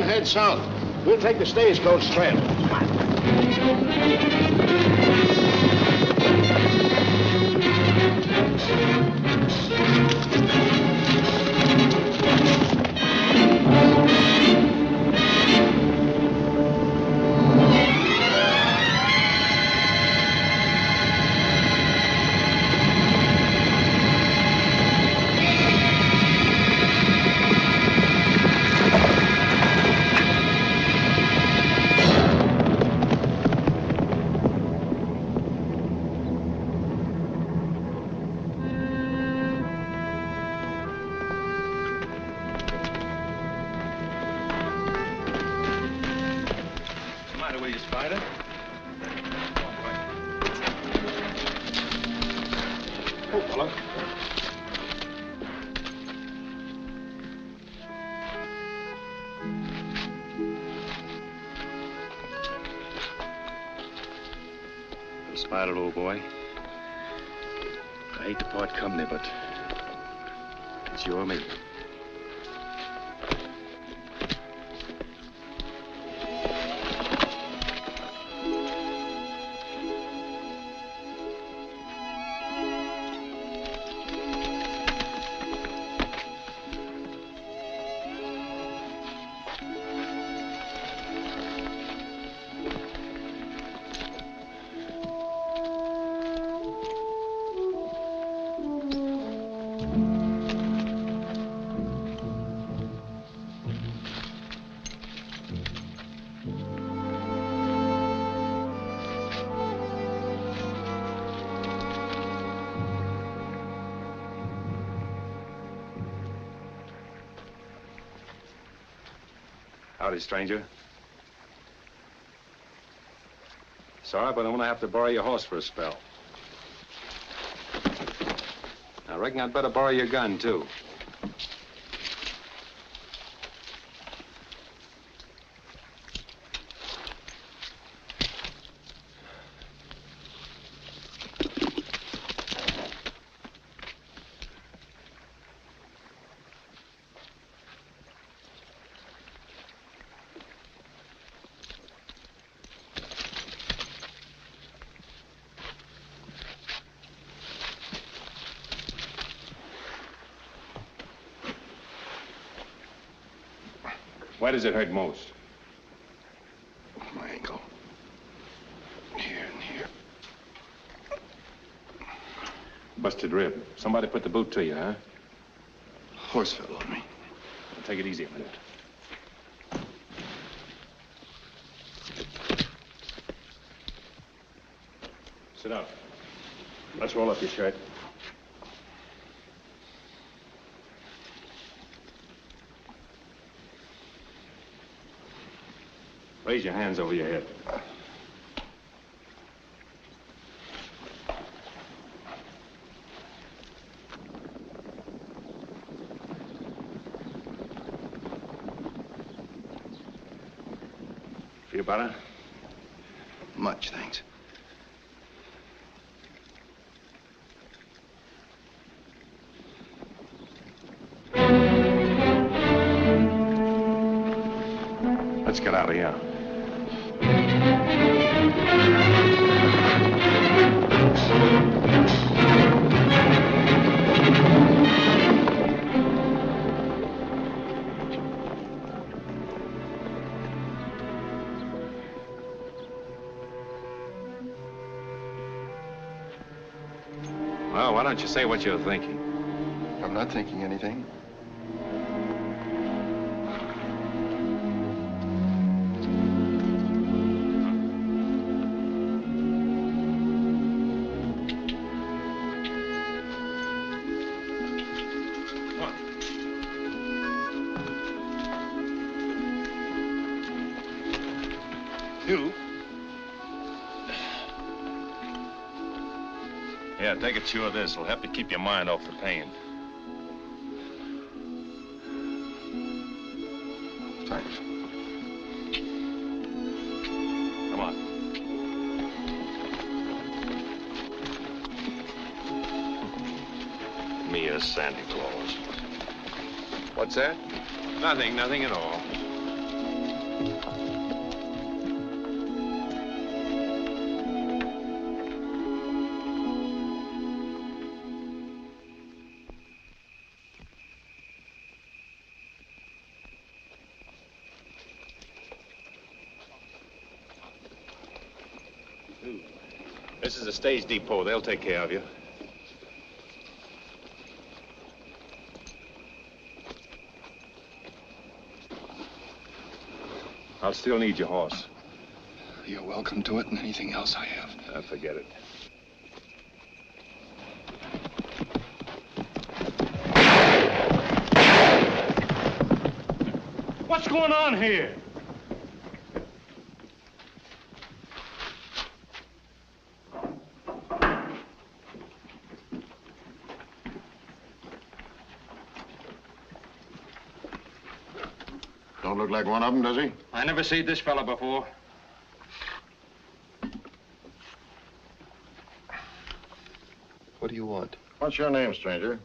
and head south. We'll take the stagecoach trail. Come on. Spider, old boy. I hate to part company, but it's you or me. Howdy, stranger. Sorry, but I'm gonna have to borrow your horse for a spell. I reckon I'd better borrow your gun, too. Why does it hurt most? My ankle. Here and here. Busted rib. Somebody put the boot to you, huh? Horse fell on me. Well, take it easy a minute. Sit down. Let's roll up your shirt. Raise your hands over your head. Feel better? Much, thanks. Let's get out of here. Well, why don't you say what you're thinking? I'm not thinking anything. Yeah, take a chew of this. It'll help you keep your mind off the pain. Thanks. Come on. Me as Santa Claus. What's that? Nothing at all. This is a stage depot. They'll take care of you. I'll still need your horse. You're welcome to it and anything else I have. Forget it. What's going on here? Don't look like one of them, does he? I never seen this fella before. What do you want? What's your name, stranger?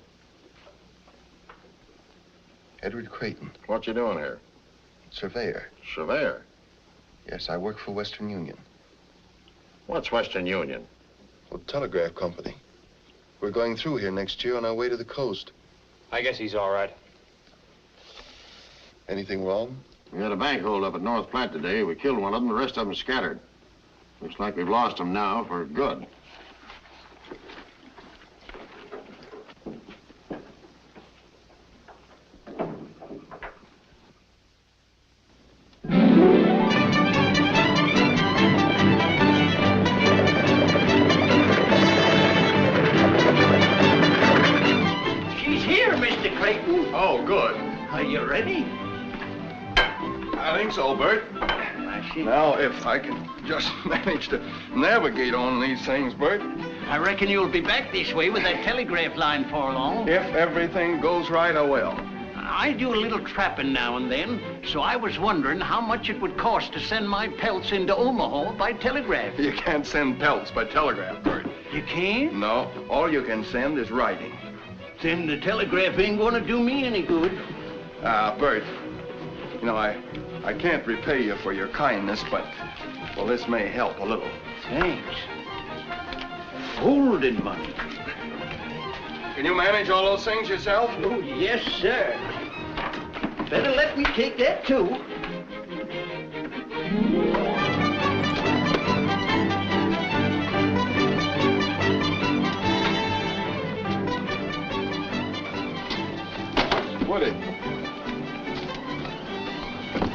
Edward Creighton, What you doing here? surveyor. Surveyor. Yes, I work for Western Union. What's Western Union? Well, telegraph company. We're going through here next year on our way to the coast. I guess he's all right. Anything wrong? We had a bank hold up at North Platte today. We killed one of them, the rest of them scattered. Looks like we've lost them now for good. She's here, Mr. Creighton. Oh, good. Are you ready? I think so, Bert. Now, if I can just manage to navigate on these things, Bert. I reckon you'll be back this way with that telegraph line for long. If everything goes right, I will. I do a little trapping now and then, so I was wondering how much it would cost to send my pelts into Omaha by telegraph. You can't send pelts by telegraph, Bert. You can't? No, all you can send is writing. Then the telegraph ain't gonna do me any good. Bert, you know, I can't repay you for your kindness, but, well, this may help a little. Thanks. Golden money. Can you manage all those things yourself? Oh, yes, sir. Better let me take that, too.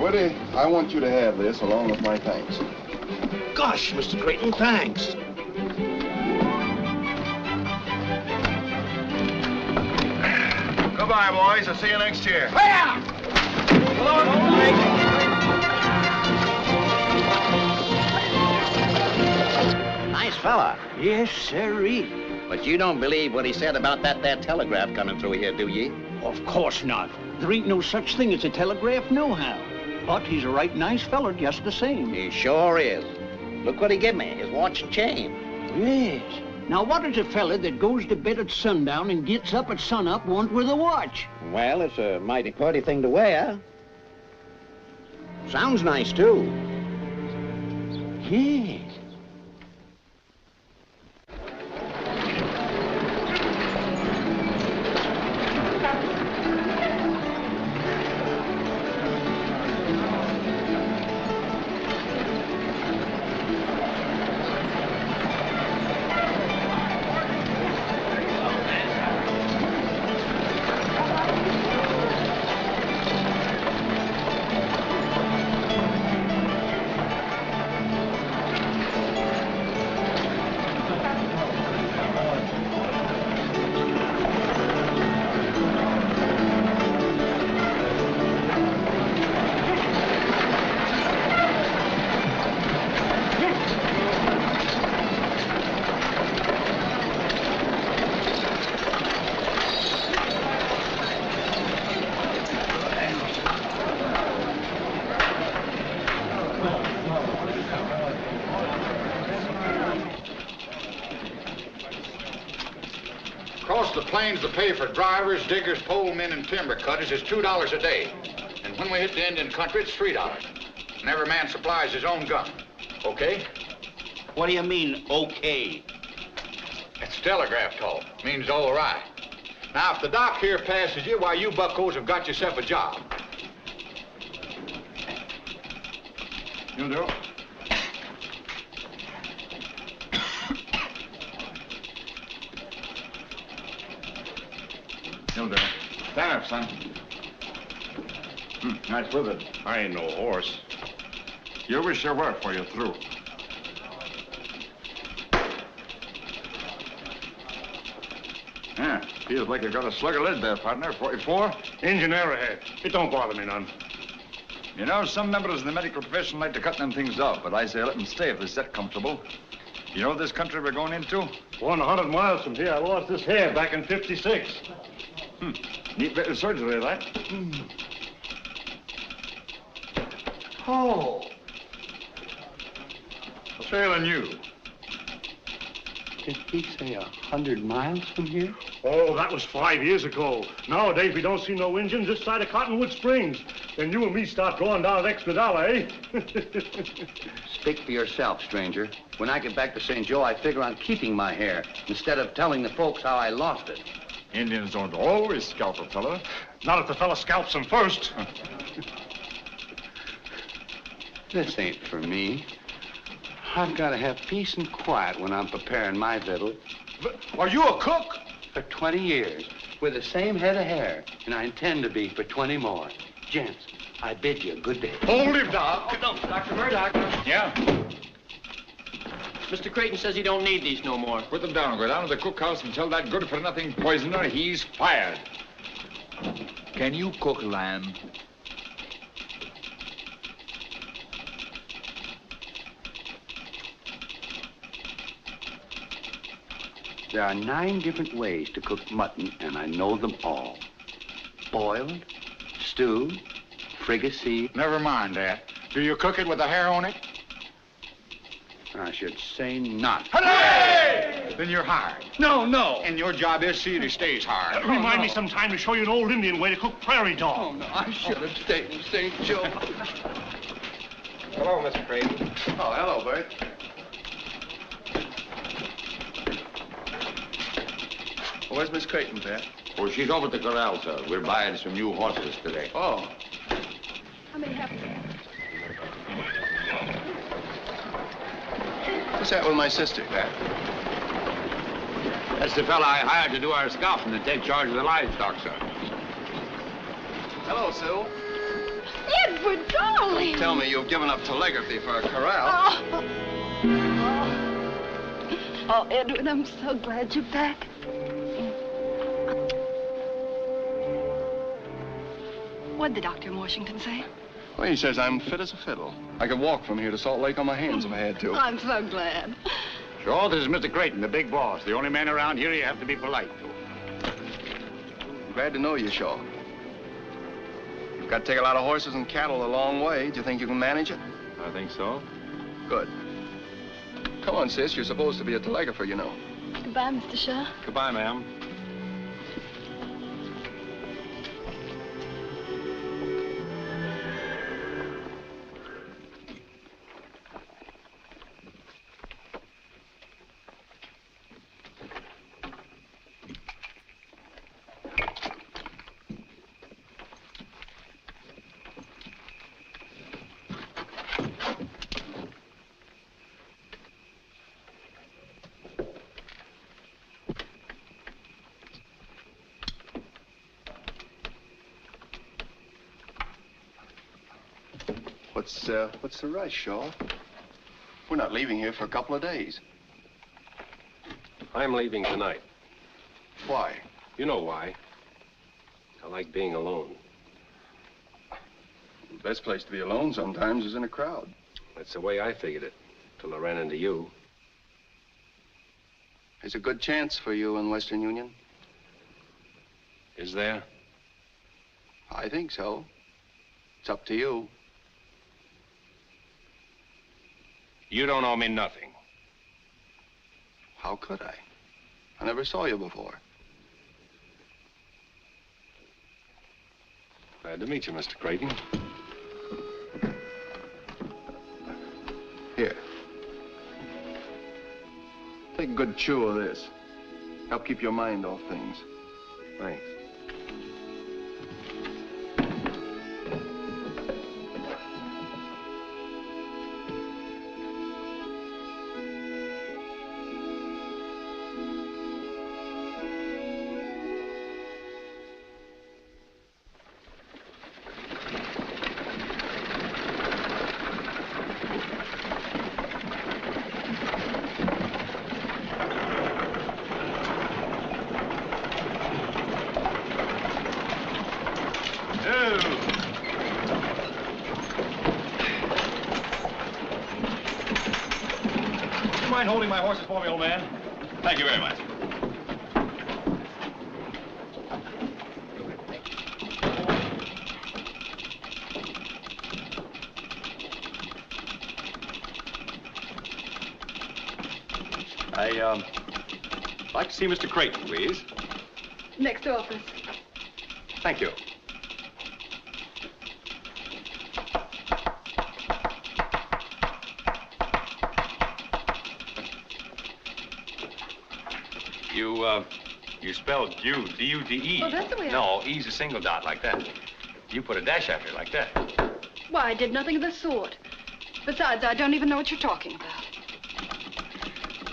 Woody, I want you to have this along with my thanks. Gosh, Mr. Creighton, thanks. Goodbye, boys. I'll see you next year. Nice fella. Yes, sirree. But you don't believe what he said about that there telegraph coming through here, do ye? Of course not. There ain't no such thing as a telegraph nohow. But he's a right nice feller just the same. He sure is. Look what he give me, his watch and chain. Yes. Now, what does a fella that goes to bed at sundown and gets up at sunup want with a watch? Well, it's a mighty pretty thing to wear. Sounds nice, too. Yes. Across the plains, the pay for drivers, diggers, pole men, and timber cutters is $2 a day. And when we hit the Indian country, it's $3. And every man supplies his own gun. Okay? What do you mean, okay? It's telegraph talk. Means all right. Now, if the doc here passes you, why, you buckos have got yourself a job. You do? You'll do. Stand up, son. Nice with it. I ain't no horse. You wish you were before you're through. Yeah, feels like you got a slug of lead there, partner. 44? Engine ahead. It don't bother me none. You know, some members of the medical profession like to cut them things off, but I say let them stay if it's that comfortable. You know this country we're going into? 100 miles from here, I lost this hair back in '56. Neat bit of surgery, that. Oh. Sailing you. Did he say 100 miles from here? Oh, that was 5 years ago. Nowadays, we don't see no engines this side of Cottonwood Springs. Then you and me start drawing down an extra dollar, eh? Speak for yourself, stranger. When I get back to St. Joe, I figure on keeping my hair instead of telling the folks how I lost it. Indians don't always scalp a fella. Not if the fella scalps him first. This ain't for me. I've got to have peace and quiet when I'm preparing my victual. But are you a cook? For 20 years, with the same head of hair, and I intend to be for 20 more. Gents, I bid you a good day. Hold him, Doc. No, Dr. Murdoch. Yeah? Mr. Creighton says he don't need these no more. Put them down. Go down to the cookhouse and tell that good-for-nothing poisoner he's fired. Can you cook lamb? There are 9 different ways to cook mutton, and I know them all. Boiled, stewed, fricasseed. Never mind that. Do you cook it with the hair on it? I should say not. Hooray! Then you're hired. No, no. And your job is see that he stays hired. Remind me sometime to show you an old Indian way to cook prairie dog. Oh, no, I should have stayed in St. Joe. Hello, Mr. Creighton. Oh, hello, Bert. Where's Miss Creighton, Pat? Oh, she's over at the corral, sir. We're buying some new horses today. Oh. How may I help you? What's that with my sister, Pat? That's the fella I hired to do our scouting and take charge of the livestock, sir. Hello, Sue. Edward, darling! Tell me you've given up telegraphy for a corral. Oh, Edward, I'm so glad you're back. What did the doctor in Washington say? Well, he says I'm fit as a fiddle. I could walk from here to Salt Lake on my hands if I had to. I'm so glad. Sure, this is Mr. Creighton, the big boss. The only man around here you have to be polite to. Glad to know you, Shaw. You've got to take a lot of horses and cattle a long way. Do you think you can manage it? I think so. Good. Come on, sis. You're supposed to be a telegrapher, you know. Goodbye, Mr. Shaw. Goodbye, ma'am. What's the rush, Shaw? We're not leaving here for a couple of days. I'm leaving tonight. Why? You know why. I like being alone. The best place to be alone sometimes is in a crowd. That's the way I figured it, till I ran into you. There's a good chance for you in Western Union. Is there? I think so. It's up to you. You don't owe me nothing. How could I? I never saw you before. Glad to meet you, Mr. Creighton. Here. Take a good chew of this. Help keep your mind off things. Thanks. mind holding my horses for me, old man? Thank you very much. I'd like to see Mr. Creighton, please. Next office. Thank you. You spelled Jude, D-U-D-E. Oh, that's the way No, E's a single dot like that. You put a dash after it like that. Why, I did nothing of the sort. Besides, I don't even know what you're talking about.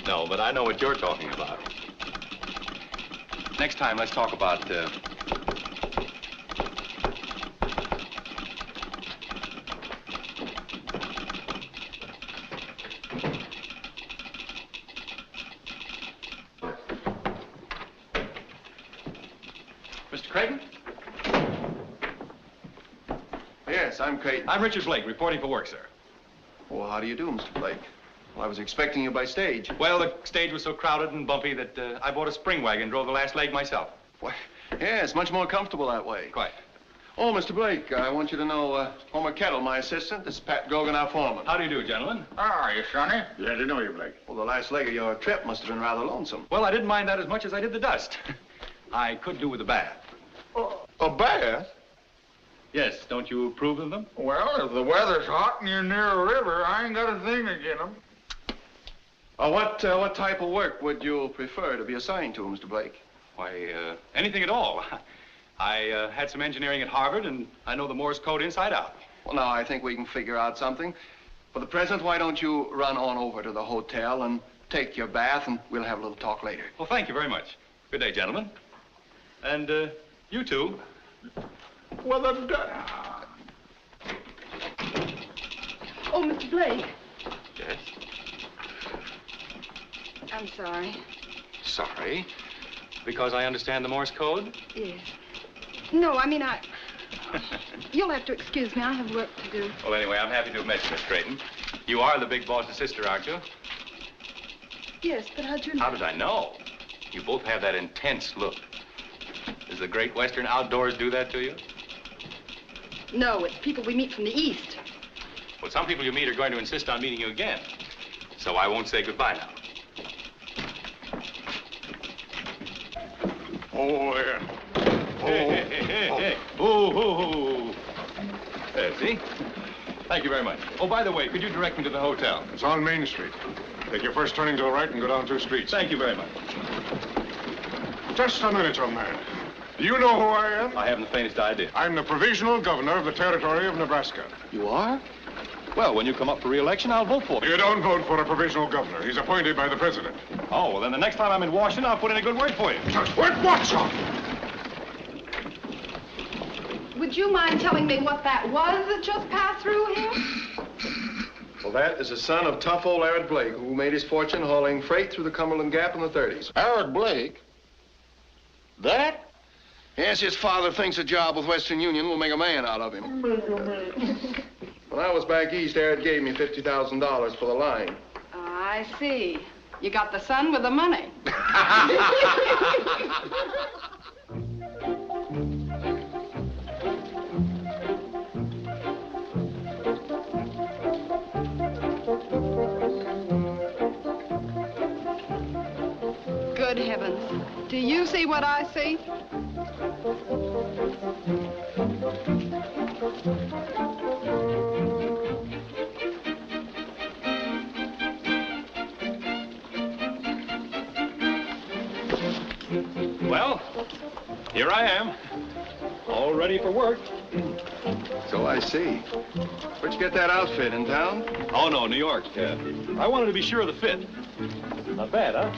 No, but I know what you're talking about. Next time, let's talk about, Mr. Creighton? Yes, I'm Creighton. I'm Richard Blake, reporting for work, sir. Well, how do you do, Mr. Blake? Well, I was expecting you by stage. Well, the stage was so crowded and bumpy that I bought a spring wagon and drove the last leg myself. Why, yeah, it's much more comfortable that way. Quite. Oh, Mr. Blake, I want you to know Homer Kettle, my assistant. This is Pat Gogan, our foreman. How do you do, gentlemen? How are you, Sonny? Glad to know you, Blake. Well, the last leg of your trip must have been rather lonesome. Well, I didn't mind that as much as I did the dust. I could do with a bath. A bath? Yes, don't you approve of them? Well, if the weather's hot and you're near a river, I ain't got a thing against them. What type of work would you prefer to be assigned to, Mr. Blake? Why, anything at all. I had some engineering at Harvard, and I know the Morse code inside out. Well, now, I think we can figure out something. For the present, why don't you run on over to the hotel and take your bath, and we'll have a little talk later. Well, thank you very much. Good day, gentlemen. And, you too. Well, Oh, Mr. Blake. Yes? I'm sorry. Sorry? Because I understand the Morse code? Yes. No, I mean, You'll have to excuse me. I have work to do. Well, anyway, I'm happy to have met you, Miss Creighton. You are the big boss's sister, aren't you? Yes, but how'd you know? How did I know? You both have that intense look. Does the great Western outdoors do that to you? No, it's people we meet from the East. Well, some people you meet are going to insist on meeting you again. So I won't say goodbye now. Oh, yeah. Hey. Ooh. See? Thank you very much. Oh, by the way, could you direct me to the hotel? It's on Main Street. Take your first turning to the right and go down 2 streets. Thank you very much. Just a minute, young man. Do you know who I am? I haven't the faintest idea. I'm the provisional governor of the territory of Nebraska. You are? Well, when you come up for re-election, I'll vote for you. You don't vote for a provisional governor. He's appointed by the president. Oh, well, then the next time I'm in Washington, I'll put in a good word for you. Just what, son? Would you mind telling me what that was that just passed through here? Well, that is the son of tough old Edward Blake, who made his fortune hauling freight through the Cumberland Gap in the 30s. Howard Blake? That? Yes, his father thinks a job with Western Union will make a man out of him. When I was back east, Edward gave me $50,000 for the line. I see. You got the son with the money. Good heavens. Do you see what I see? Well, here I am, all ready for work. So I see. Where'd you get that outfit, in town? Oh, no, New York. I wanted to be sure of the fit. Not bad, huh?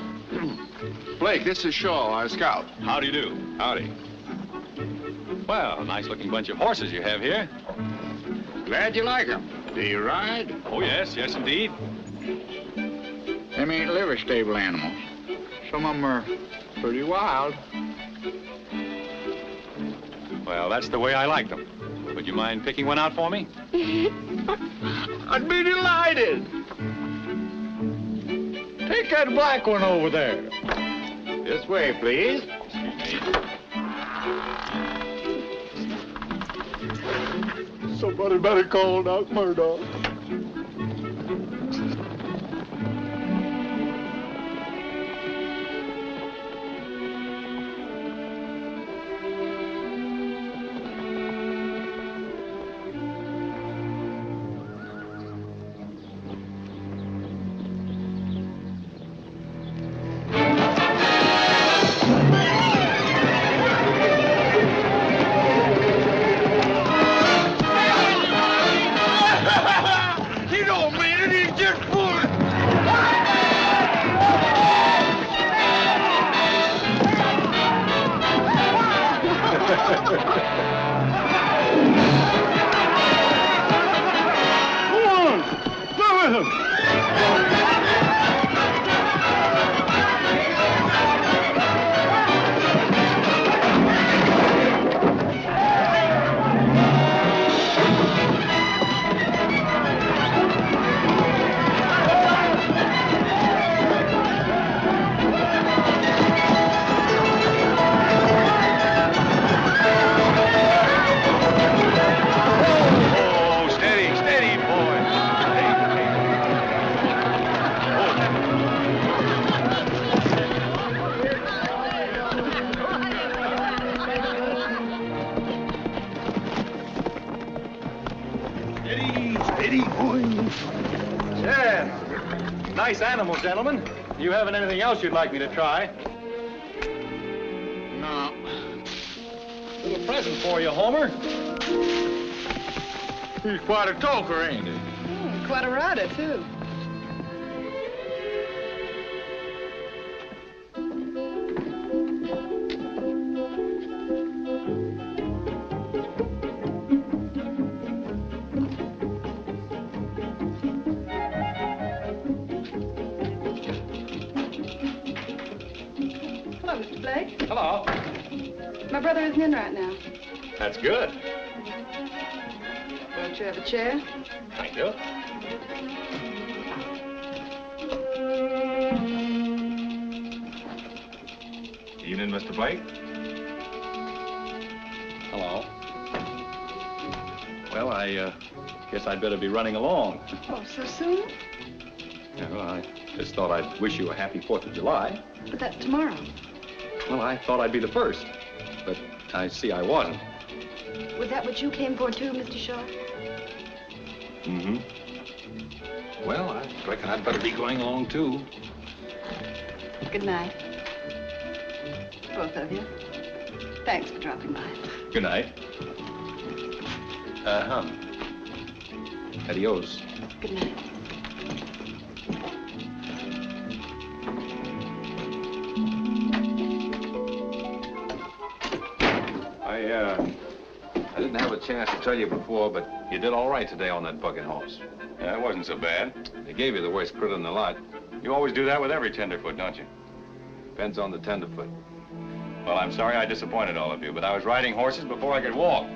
Blake, this is Shaw, our scout. How do you do? Howdy. Well, nice-looking bunch of horses you have here. Glad you like them. Do you ride? Oh, yes, indeed. Them ain't liver stable animals. Some of them are pretty wild. Well, that's the way I like them. Would you mind picking one out for me? I'd be delighted. Take that black one over there. This way, please. Somebody better call Doc Murdoch. Nice animal, gentlemen. You haven't anything else you'd like me to try? No. Little present for you, Homer. He's quite a talker, ain't he? Quite a rider, too. Hello. My brother isn't in right now. That's good. Won't you have a chair? Thank you. Evening, Mr. Blake. Hello. Well, I guess I'd better be running along. Oh, so soon? Yeah, well, I just thought I'd wish you a happy 4th of July. But that's tomorrow. Well, I thought I'd be the first, but I see I wasn't. Was that what you came for, too, Mr. Shaw? Mm-hmm. Well, I reckon I'd better be going along, too. Good night. Both of you. Thanks for dropping by. Good night. Adios. Good night. I didn't have a chance to tell you before, but you did all right today on that bucking horse. Yeah, it wasn't so bad. They gave you the worst critter in the lot. You always do that with every tenderfoot, don't you? Depends on the tenderfoot. Well, I'm sorry I disappointed all of you, but I was riding horses before I could walk.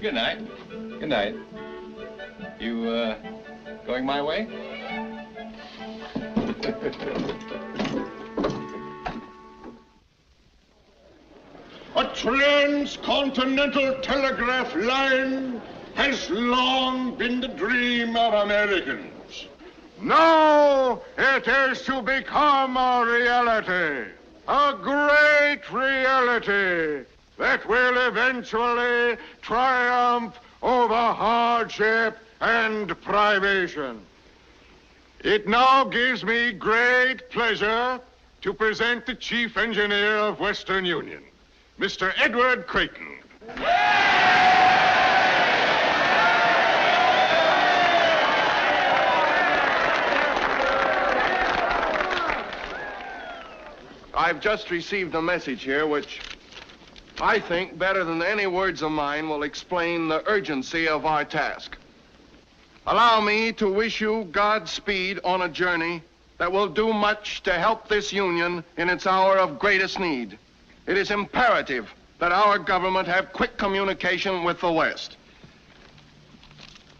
Good night. Good night. You, going my way? A transcontinental telegraph line has long been the dream of Americans. Now it is to become a reality, a great reality that will eventually triumph over hardship and privation. It now gives me great pleasure to present the chief engineer of Western Union, Mr. Edward Creighton. I've just received a message here which I think, better than any words of mine, will explain the urgency of our task. Allow me to wish you Godspeed on a journey that will do much to help this union in its hour of greatest need. It is imperative that our government have quick communication with the West.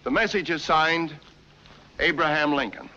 The message is signed, Abraham Lincoln.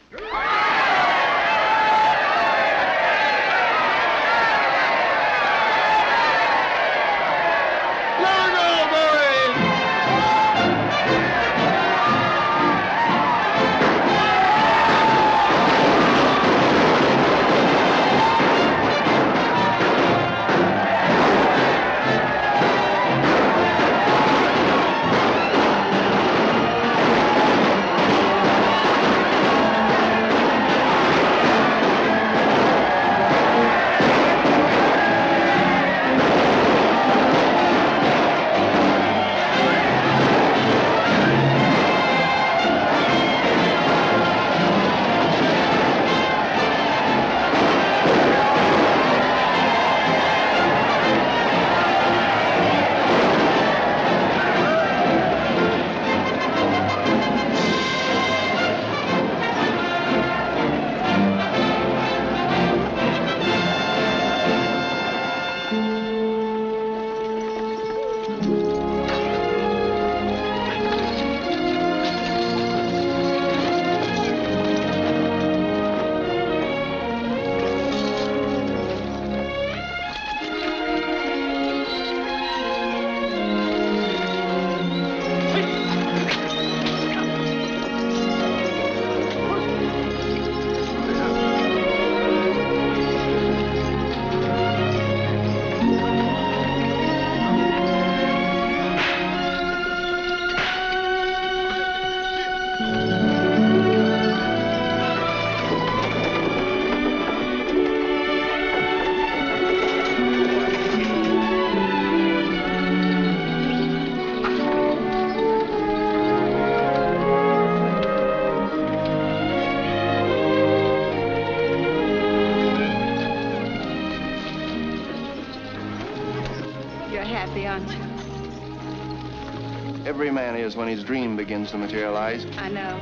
Every man is when his dream begins to materialize. I know.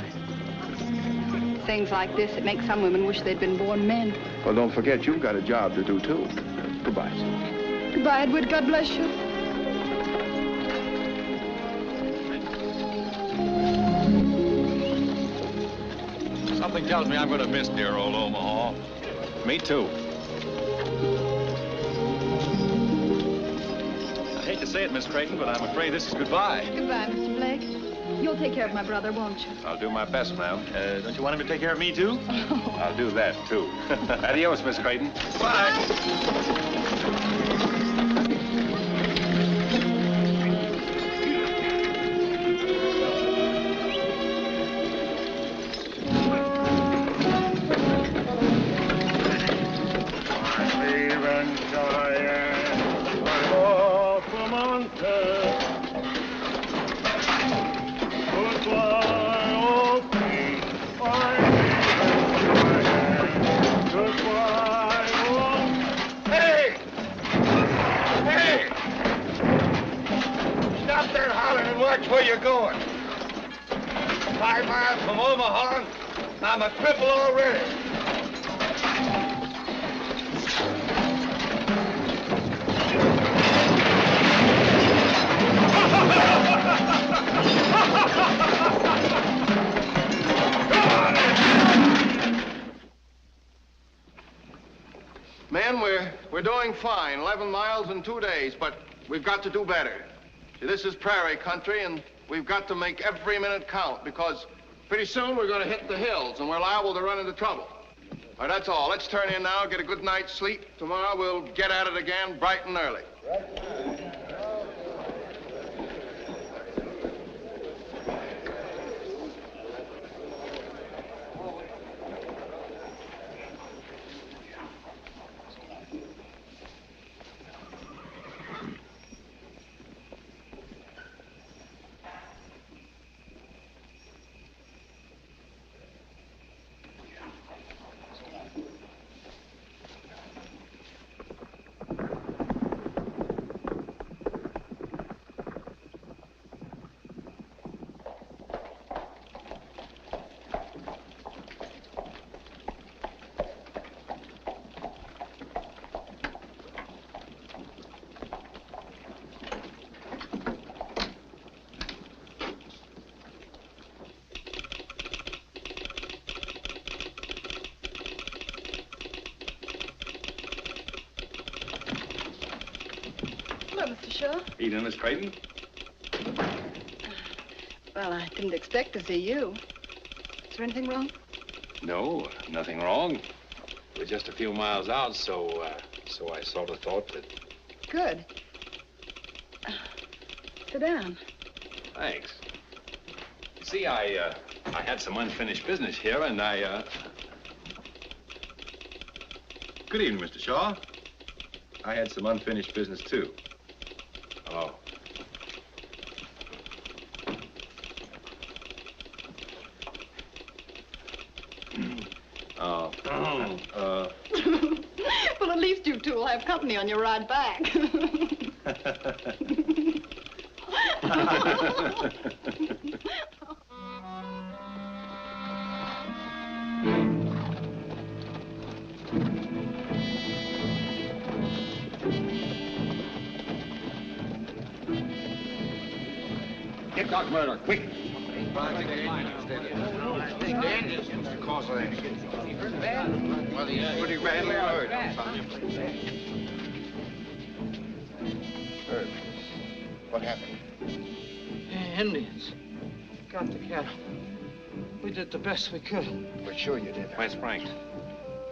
Things like this, it makes some women wish they'd been born men. Well, don't forget, you've got a job to do, too. Goodbye. Goodbye, Edward. God bless you. Something tells me I'm going to miss dear old Omaha. Me, too. I hate to say it, Miss Creighton, but I'm afraid this is goodbye. Goodbye, Mr. Blake. You'll take care of my brother, won't you? I'll do my best, ma'am. Don't you want him to take care of me, too? Oh. I'll do that, too. Adios, Miss Creighton. Bye. Where you going? 5 miles from Omaha, I'm a cripple already. Men, we're doing fine. 11 miles in 2 days, but we've got to do better. See, this is prairie country, and we've got to make every minute count, because pretty soon we're going to hit the hills, and we're liable to run into trouble. All right, that's all. Let's turn in now, get a good night's sleep. Tomorrow we'll get at it again bright and early. Hello, Mr. Shaw. Evening, Miss Creighton. Well, I didn't expect to see you. Is there anything wrong? No, nothing wrong. We're just a few miles out, so I sort of thought that... Good. Sit down. Thanks. You see, I had some unfinished business here, and Good evening, Mr. Shaw. I had some unfinished business, too. Hello. Well, at least you two will have company on your ride back. Get Doc Murdoch, quick. The engine's the cause of that. You heard that? Well, he's pretty badly hurt. Herb, what happened? Indians got the cattle. We did the best we could. We're sure you did. Where's Frank?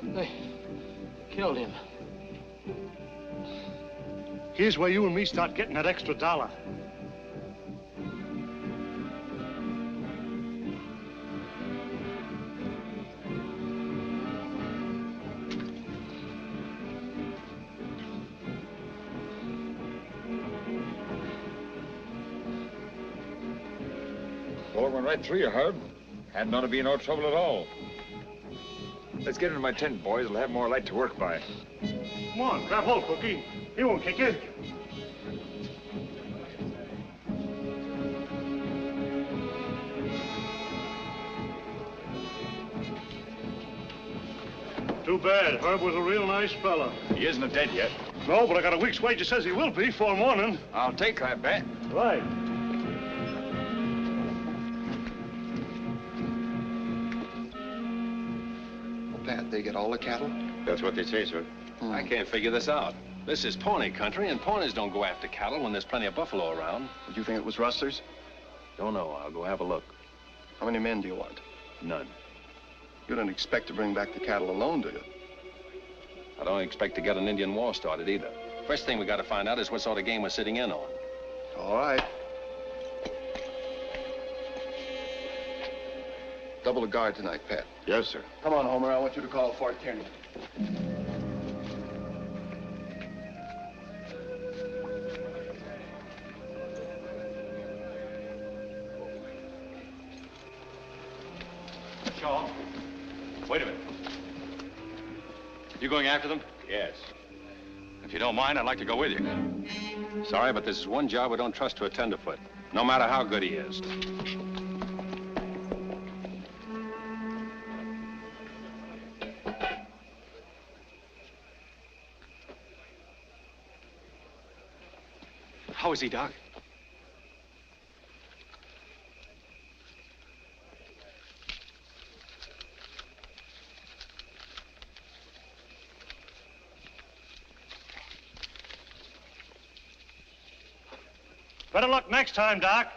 They killed him. Here's where you and me start getting that extra $1. Bullet went right through you, Herb. Hadn't ought to be no trouble at all. Let's get into my tent, boys. We'll have more light to work by. Come on, grab hold, Cookie. He won't kick you. Too bad. Herb was a real nice fella. He isn't dead yet. No, but I got a week's wages says he will be for morning. I'll take that bet. Right. Pat, they get all the cattle? That's what they say, sir. I can't figure this out. This is Pawnee country, and Pawnees don't go after cattle when there's plenty of buffalo around. Did you think it was rustlers? Don't know. I'll go have a look. How many men do you want? None. You don't expect to bring back the cattle alone, do you? I don't expect to get an Indian war started either. First thing we got to find out is what sort of game we're sitting in on. All right. Double the guard tonight, Pat. Yes, sir. Come on, Homer. I want you to call Fort Kearney. Shaw, wait a minute. You going after them? Yes. If you don't mind, I'd like to go with you. Sorry, but this is one job we don't trust to a tenderfoot, no matter how good he is. How is he, Doc? Better luck next time, Doc.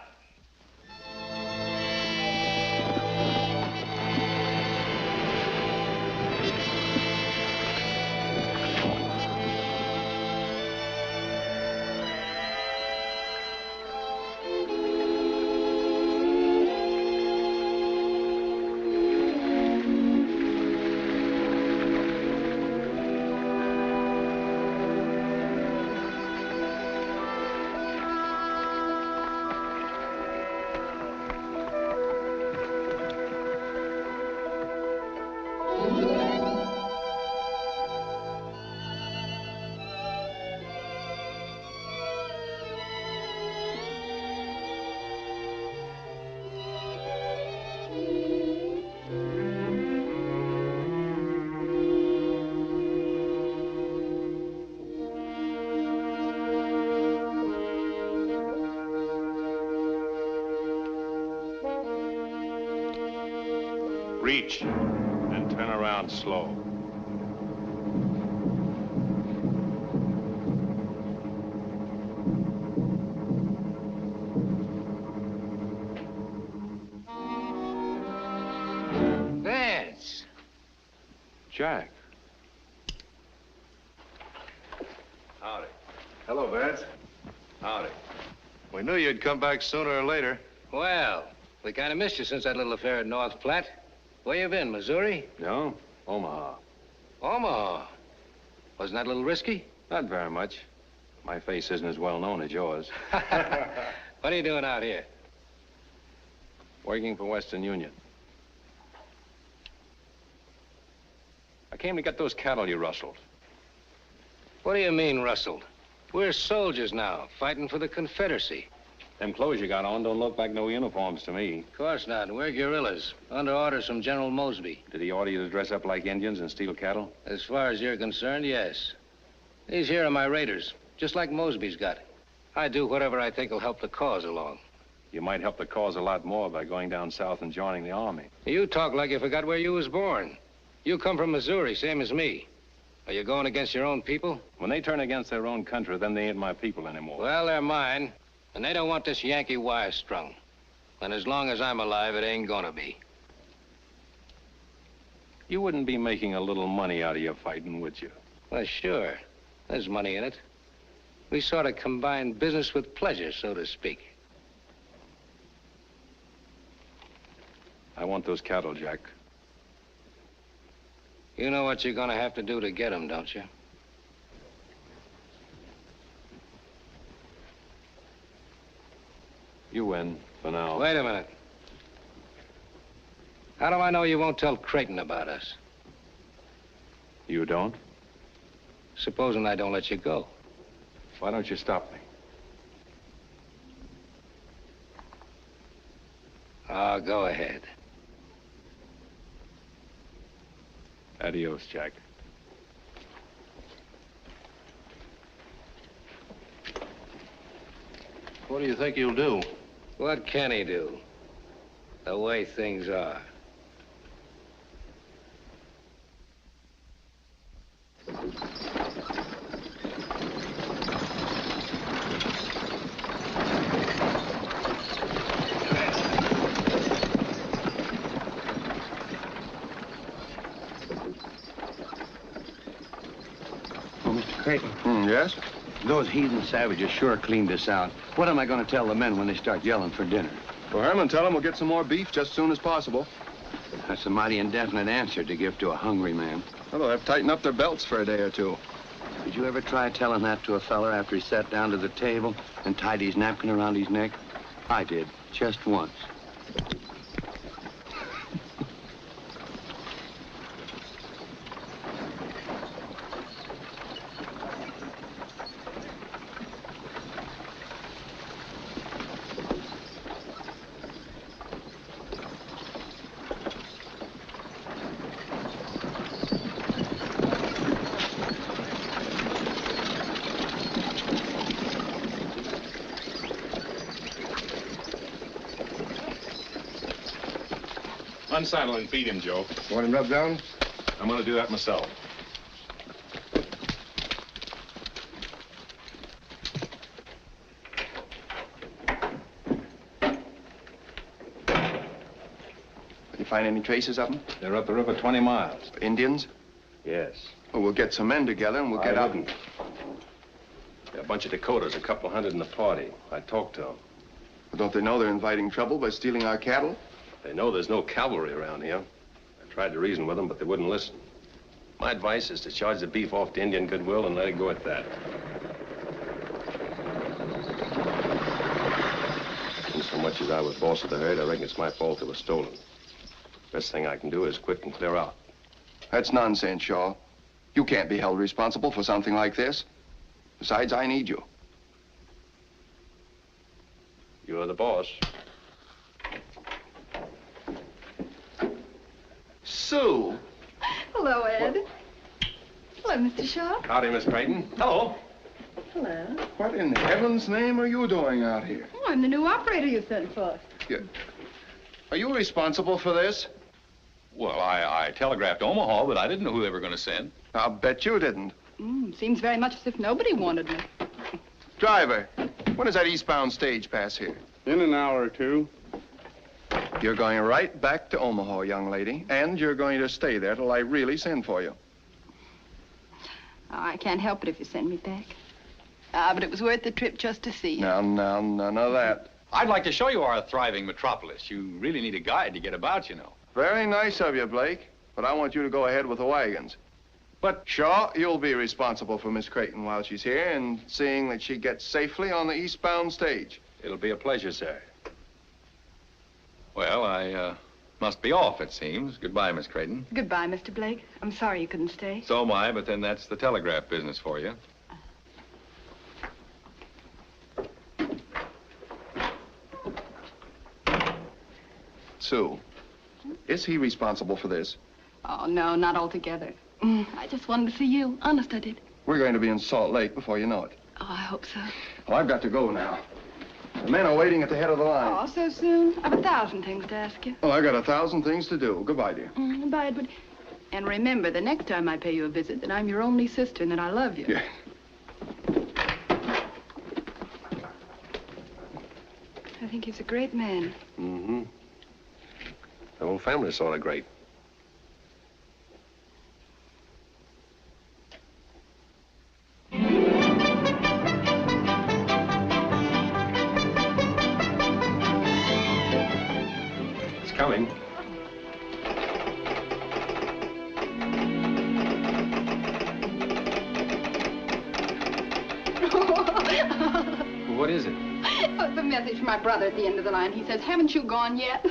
Reach, and turn around slow. Jack. Howdy. Hello, Vance. Howdy. We knew you'd come back sooner or later. Well, we kind of missed you since that little affair at North Platte. Where you been, Missouri? No, Omaha. Omaha. Wasn't that a little risky? Not very much. My face isn't as well known as yours. What are you doing out here? Working for Western Union. I came to get those cattle you rustled. What do you mean, rustled? We're soldiers now, fighting for the Confederacy. Them clothes you got on don't look like no uniforms to me. Of course not. We're guerrillas, under orders from General Mosby. Did he order you to dress up like Indians and steal cattle? As far as you're concerned, yes. These here are my raiders, just like Mosby's got. I do whatever I think will help the cause along. You might help the cause a lot more by going down south and joining the army. You talk like you forgot where you was born. You come from Missouri, same as me. Are you going against your own people? When they turn against their own country, then they ain't my people anymore. Well, they're mine, and they don't want this Yankee wire strung. And as long as I'm alive, it ain't gonna be. You wouldn't be making a little money out of your fighting, would you? Well, sure. There's money in it. We sort of combine business with pleasure, so to speak. I want those cattle, Jack. You know what you're gonna have to do to get them, don't you? You win, for now. Wait a minute. How do I know you won't tell Creighton about us? You don't? Supposing I don't let you go. Why don't you stop me? Oh, go ahead. Adios, Jack. What do you think he'll do? What can he do? The way things are. Creighton. Yes? Those heathen savages sure cleaned us out. What am I going to tell the men when they start yelling for dinner? Well, Herman, tell them we'll get some more beef just as soon as possible. That's a mighty indefinite answer to give to a hungry man. Well, they'll have to tighten up their belts for a day or two. Did you ever try telling that to a feller after he sat down to the table and tied his napkin around his neck? I did, just once. Unsaddle and feed him, Joe. You want him rubbed down? I'm gonna do that myself. Did you find any traces of them? They're up the river 20 miles. Indians? Yes. Well, we'll get some men together and we'll get out. There are a bunch of Dakotas, a couple hundred in the party. I talked to them. Well, don't they know they're inviting trouble by stealing our cattle? They know there's no cavalry around here. I tried to reason with them, but they wouldn't listen. My advice is to charge the beef off to Indian goodwill and let it go at that. And so much as I was boss of the herd, I reckon it's my fault they were stolen. Best thing I can do is quit and clear out. That's nonsense, Shaw. You can't be held responsible for something like this. Besides, I need you. You're the boss. Sue. Hello, Ed. Hello, Mr. Shaw. Howdy, Miss Creighton. Hello. Hello. What in heaven's name are you doing out here? Oh, I'm the new operator you sent for. Are you responsible for this? Well, I telegraphed Omaha, but I didn't know who they were going to send. I'll bet you didn't. Seems very much as if nobody wanted me. Driver, when does that eastbound stage pass here? In an hour or two. You're going right back to Omaha, young lady, and you're going to stay there till I really send for you. Oh, I can't help it if you send me back. But it was worth the trip just to see you. Now, none of that. I'd like to show you our thriving metropolis. You really need a guide to get about, you know. Very nice of you, Blake, but I want you to go ahead with the wagons. But, Shaw, you'll be responsible for Miss Creighton while she's here and seeing that she gets safely on the eastbound stage. It'll be a pleasure, sir. Well, I must be off, it seems. Goodbye, Miss Creighton. Goodbye, Mr. Blake. I'm sorry you couldn't stay. So am I, but then that's the telegraph business for you. Sue, is he responsible for this? Oh, no, not altogether. I just wanted to see you. Honest, I did. We're going to be in Salt Lake before you know it. Oh, I hope so. Well, I've got to go now. The men are waiting at the head of the line. Oh, so soon? I've 1,000 things to ask you. Well, I've got 1,000 things to do. Goodbye, dear. Goodbye, Edward. And remember, the next time I pay you a visit, that I'm your only sister and that I love you. Yeah. I think he's a great man. Mm-hmm. The whole family's sort of great. It's coming. What is it? Oh, it's a message from my brother at the end of the line. He says, haven't you gone yet?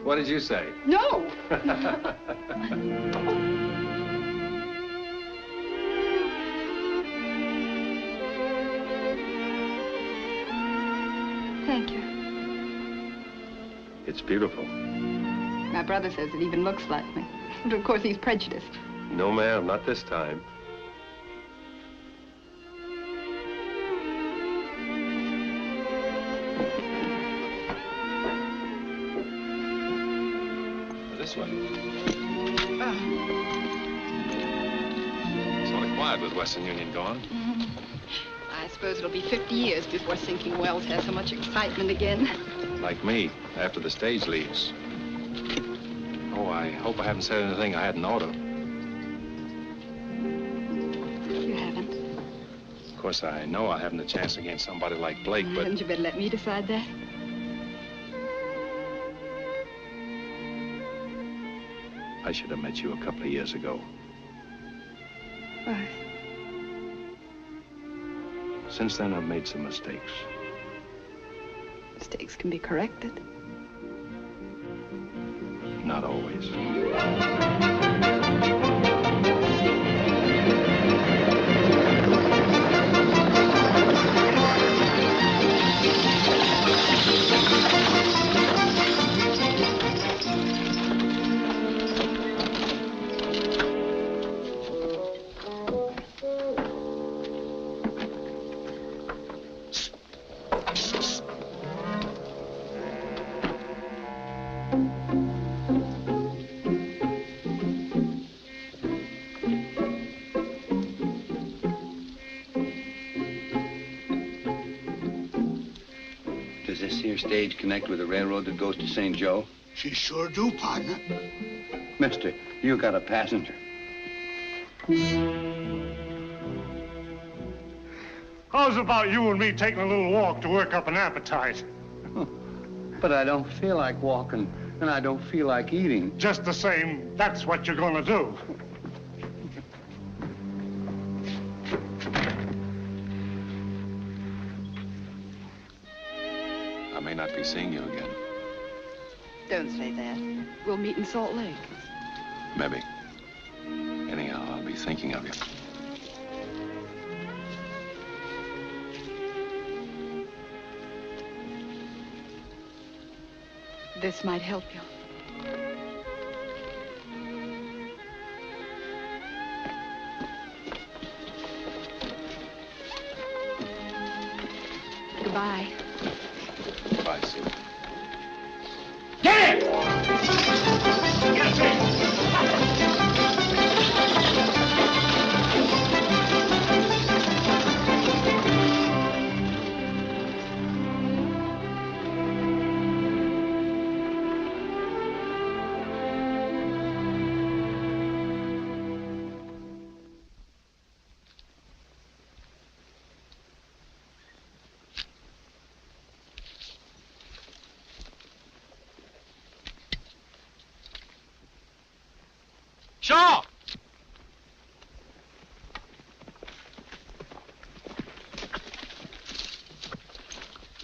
What did you say? No. Thank you. It's beautiful. My brother says it even looks like me. But of course, he's prejudiced. No, ma'am, not this time. This one. Sort of quiet with Western Union gone. I suppose it'll be 50 years before sinking wells has so much excitement again. Like me, after the stage leaves. Oh, I hope I haven't said anything I hadn't ought to. You haven't. Of course, I know I haven't a chance against somebody like Blake, but... Hadn't you better let me decide that? I should have met you a couple of years ago. Why? Since then, I've made some mistakes. Mistakes can be corrected. Not always. Does this here stage connect with the railroad that goes to St. Joe? She sure do, partner. Mister, you got a passenger. How's about you and me taking a little walk to work up an appetite? But I don't feel like walking, and I don't feel like eating. Just the same, that's what you're gonna do. I may not be seeing you again. Don't say that. We'll meet in Salt Lake. Maybe. Anyhow, I'll be thinking of you. This might help you. Goodbye. Bye, Sue. Get it! Get it!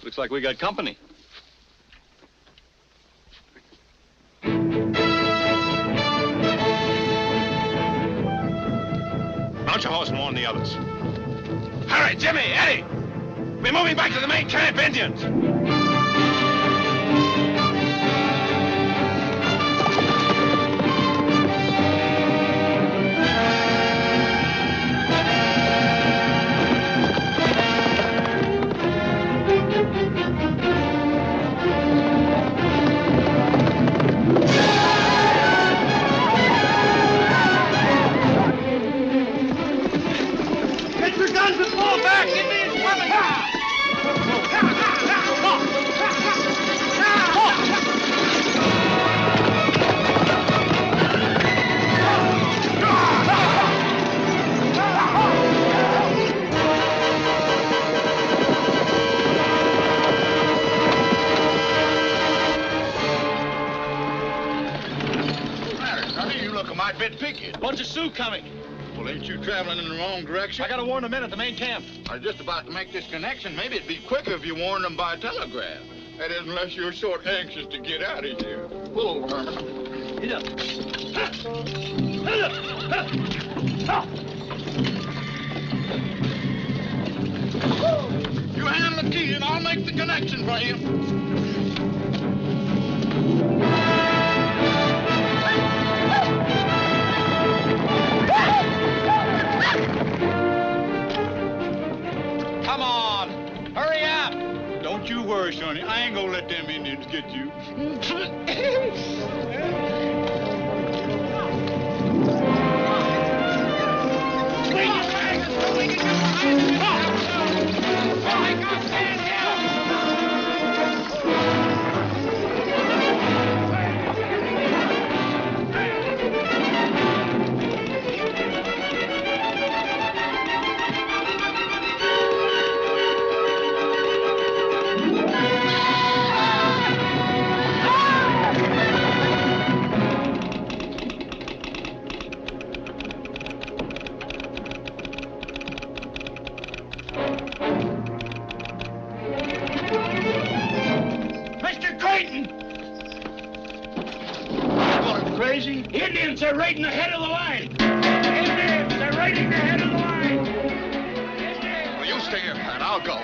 Looks like we got company. Mount your horse and warn the others. Hurry, Jimmy, Eddie! We're moving back to the main camp, Indians! Bunch of Sioux coming. Well, ain't you traveling in the wrong direction? I gotta warn the men at the main camp. I was just about to make this connection. Maybe it'd be quicker if you warned them by telegraph. That is, unless you're sort anxious to get out of here. Pull, Herman. Get up. You handle the key and I'll make the connection for you. Come on, hurry up. Don't you worry, Sonny. I ain't gonna let them Indians get you. Indians are raiding the head of the line! Indians are raiding the head of the line! Well, you stay here, Pat. I'll go.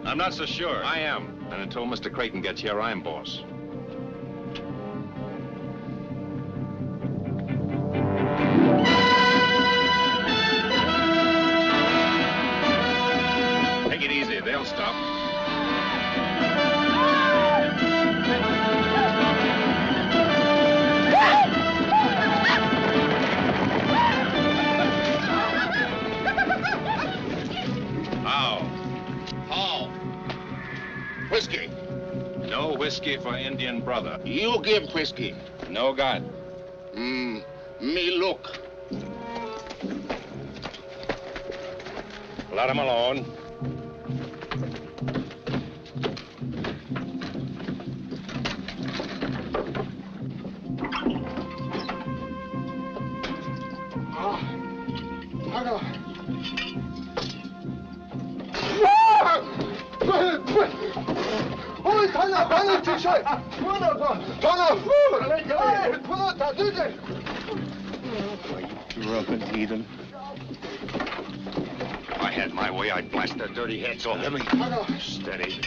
I'm not so sure. I am. And until Mr. Creighton gets here, I'm boss. Take it easy. They'll stop. Whiskey. No whiskey for Indian brother. You give whiskey. No God. Me look. Let him alone. Drunken heathen. If I had my way, I'd blast their dirty heads off. Let me... Steady.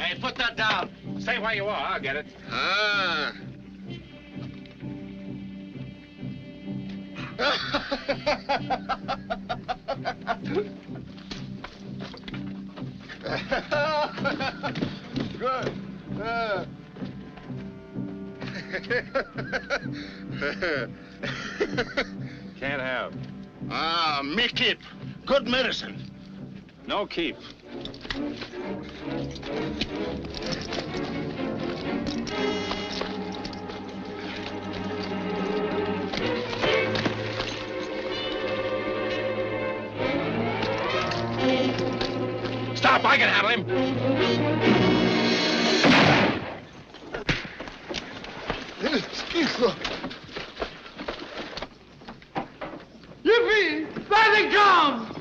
Hey, put that down. Stay where you are. I'll get it. Ah. Good. Can't have. Ah, me keep. Good medicine. No keep. Stop, I can handle him. Yippee! There they come!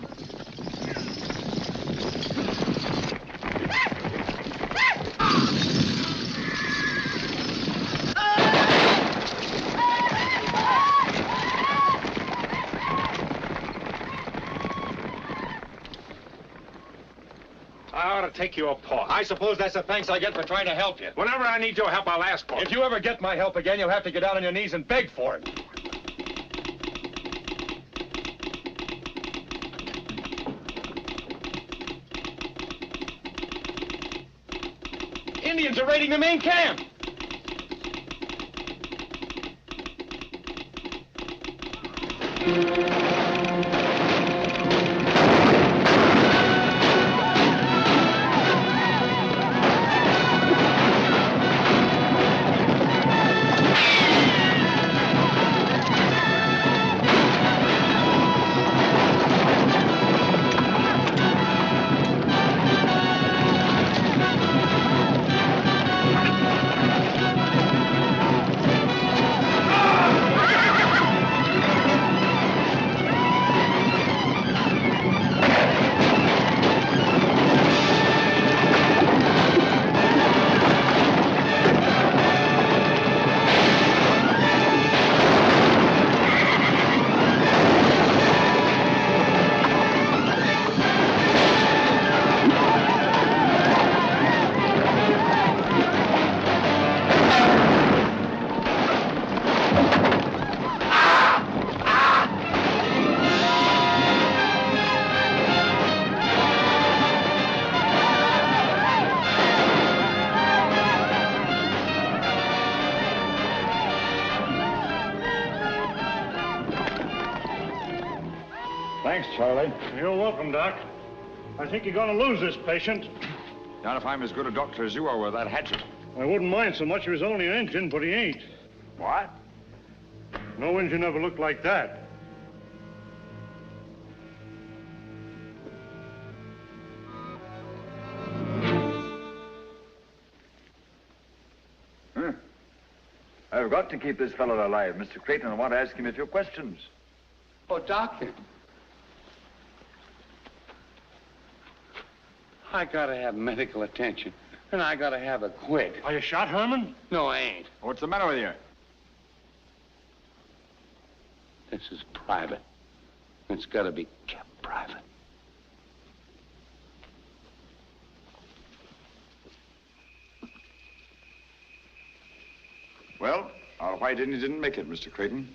I ought to take you apart. I suppose that's the thanks I get for trying to help you. Whenever I need your help, I'll ask for it. If you ever get my help again, you'll have to get down on your knees and beg for it. Indians are raiding the main camp. Thanks, Charlie. You're welcome, Doc. I think you're going to lose this patient. Not if I'm as good a doctor as you are with that hatchet. I wouldn't mind so much if he was only an engine, but he ain't. What? No engine ever looked like that. I've got to keep this fellow alive, Mr. Creighton. I want to ask him a few questions. Oh, Doctor. I gotta have medical attention, and I gotta have it quick. Are you shot, Herman? No, I ain't. What's the matter with you? This is private. It's gotta be kept private. Well, our white Indian didn't make it, Mr. Creighton.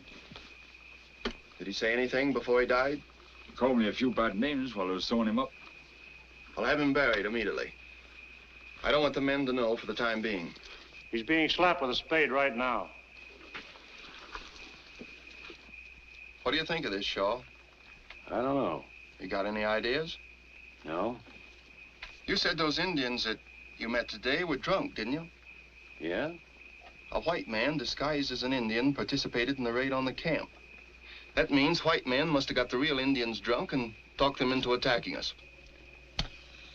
Did he say anything before he died? He called me a few bad names while I was sewing him up. I'll have him buried immediately. I don't want the men to know for the time being. He's being slapped with a spade right now. What do you think of this, Shaw? I don't know. You got any ideas? No? You said those Indians that you met today were drunk, didn't you? Yeah? A white man disguised as an Indian participated in the raid on the camp. That means white men must have got the real Indians drunk and talked them into attacking us.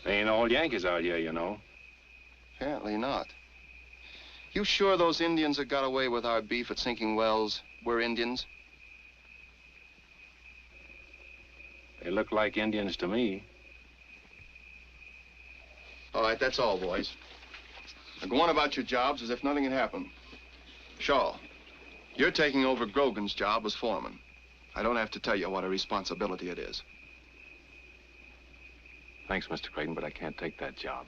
They ain't all Yankees out here, you know. Apparently not. You sure those Indians that got away with our beef at Sinking Wells were Indians? They look like Indians to me. All right, that's all, boys. Now go on about your jobs as if nothing had happened. Shaw, you're taking over Grogan's job as foreman. I don't have to tell you what a responsibility it is. Thanks, Mr. Creighton, but I can't take that job.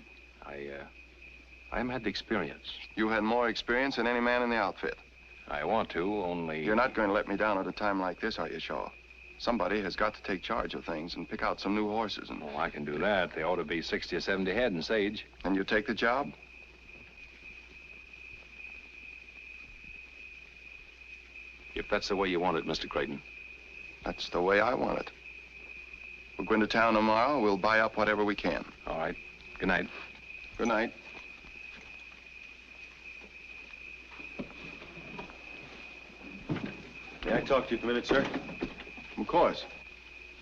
I haven't had the experience. You had more experience than any man in the outfit. I want to, only... You're not going to let me down at a time like this, are you, Shaw? Somebody has got to take charge of things and pick out some new horses and... Oh, I can do that. They ought to be 60 or 70 head in Sage. And you take the job? If that's the way you want it, Mr. Creighton. That's the way I want it. We'll go into town tomorrow. We'll buy up whatever we can. All right. Good night. Good night. May I talk to you for a minute, sir? Of course.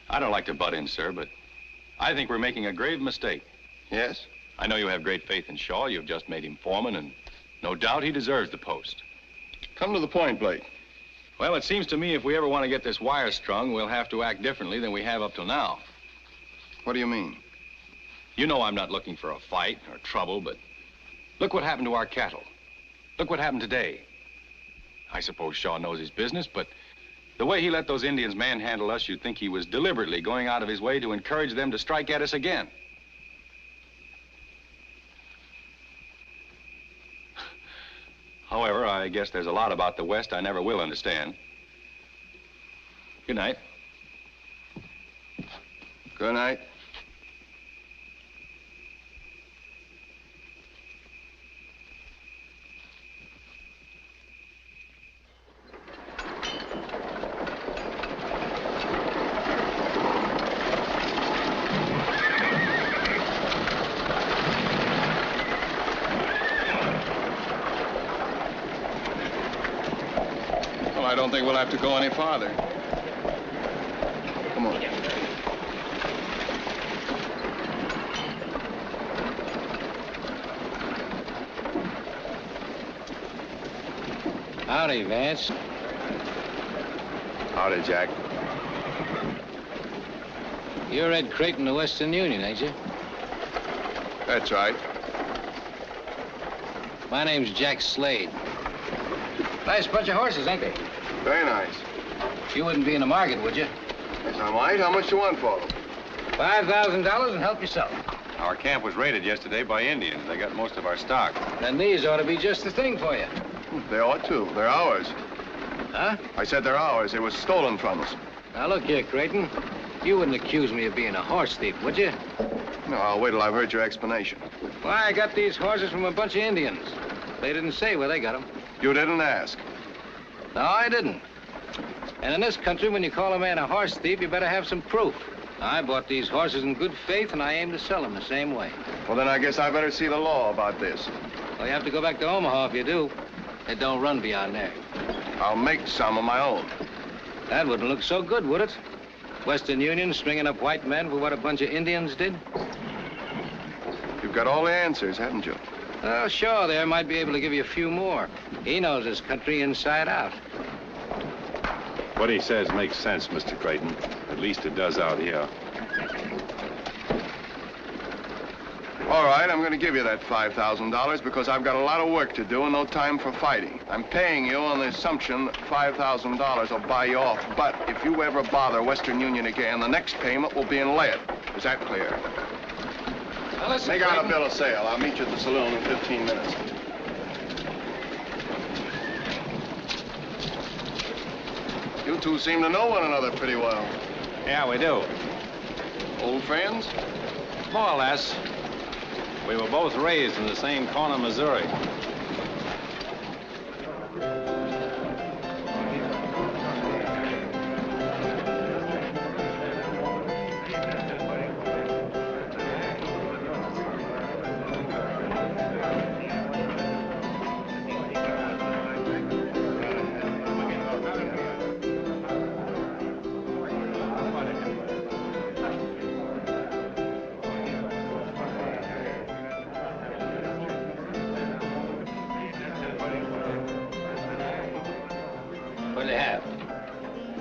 I don't like to butt in, sir, but I think we're making a grave mistake. Yes? I know you have great faith in Shaw. You've just made him foreman, and no doubt he deserves the post. Come to the point, Blake. Well, it seems to me if we ever want to get this wire strung, we'll have to act differently than we have up till now. What do you mean? You know I'm not looking for a fight or trouble, but look what happened to our cattle. Look what happened today. I suppose Shaw knows his business, but the way he let those Indians manhandle us, you'd think he was deliberately going out of his way to encourage them to strike at us again. However, I guess there's a lot about the West I never will understand. Good night. Good night. I don't think we'll have to go any farther. Come on. Howdy, Vance. Howdy, Jack. You're Ed Creighton of Western Union, ain't you? That's right. My name's Jack Slade. Nice bunch of horses, ain't they? Very nice. You wouldn't be in the market, would you? Yes, I might. How much do you want for them? $5,000 and help yourself. Our camp was raided yesterday by Indians. They got most of our stock. Then these ought to be just the thing for you. They ought to. They're ours. Huh? I said they're ours. They were stolen from us. Now, look here, Creighton. You wouldn't accuse me of being a horse thief, would you? No, I'll wait till I've heard your explanation. Why, I got these horses from a bunch of Indians. They didn't say where they got them. You didn't ask. No, I didn't. And in this country, when you call a man a horse thief, you better have some proof. I bought these horses in good faith, and I aim to sell them the same way. Well, then I guess I better see the law about this. Well, you have to go back to Omaha if you do. It don't run beyond there. I'll make some of my own. That wouldn't look so good, would it? Western Union stringing up white men for what a bunch of Indians did? You've got all the answers, haven't you? Oh, sure, there might be able to give you a few more. He knows this country inside out. What he says makes sense, Mr. Creighton. At least it does out here. All right, I'm going to give you that $5,000 because I've got a lot of work to do and no time for fighting. I'm paying you on the assumption that $5,000 will buy you off. But if you ever bother Western Union again, the next payment will be in lead. Is that clear? Well, listen, Make out a bill of sale. I'll meet you at the saloon in 15 minutes. You two seem to know one another pretty well. Yeah, we do. Old friends? More or less. We were both raised in the same corner, Missouri.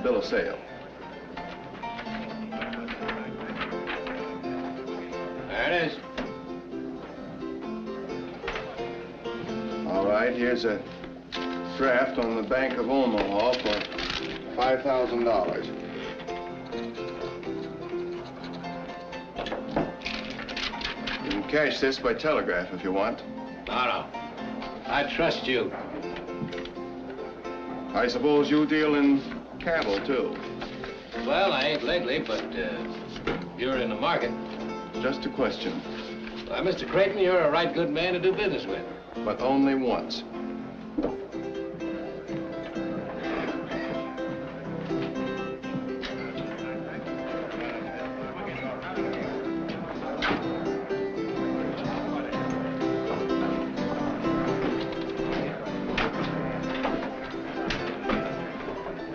Bill of sale. There it is. All right, here's a draft on the Bank of Omaha for $5,000. You can cash this by telegraph if you want. No. I trust you. I suppose you deal in cattle, too. Well, I ain't lately, but you're in the market. Just a question. Why, Mr. Creighton, you're a right good man to do business with. But only once.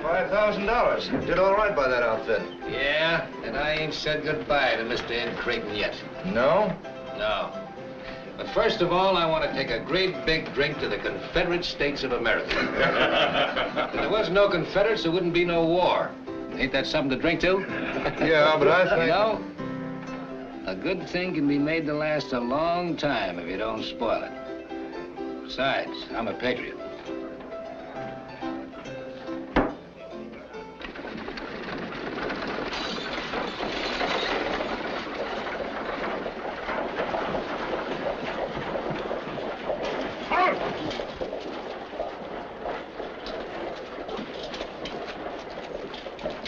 $5,000. Did all right by that outfit. Yeah, and I ain't said goodbye to Mr. Ed Creighton yet. No? No. But first of all, I want to take a great big drink to the Confederate States of America. If there was no Confederates, there wouldn't be no war. Ain't that something to drink to? Yeah, but I think... You know, a good thing can be made to last a long time if you don't spoil it. Besides, I'm a patriot.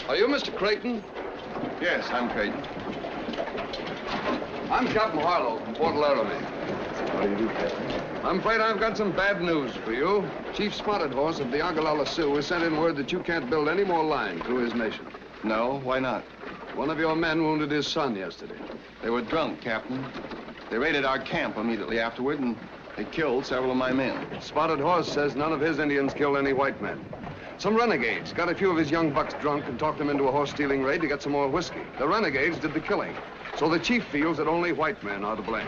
Are you Mr. Creighton? Yes, I'm Creighton. I'm Captain Harlow from Port Laramie. How do you do, Captain? I'm afraid I've got some bad news for you. Chief Spotted Horse of the Ogallala Sioux has sent in word that you can't build any more line through his nation. No, why not? One of your men wounded his son yesterday. They were drunk, Captain. They raided our camp immediately afterward, and they killed several of my men. Spotted Horse says none of his Indians killed any white men. Some renegades got a few of his young bucks drunk and talked them into a horse-stealing raid to get some more whiskey. The renegades did the killing. So the chief feels that only white men are to blame.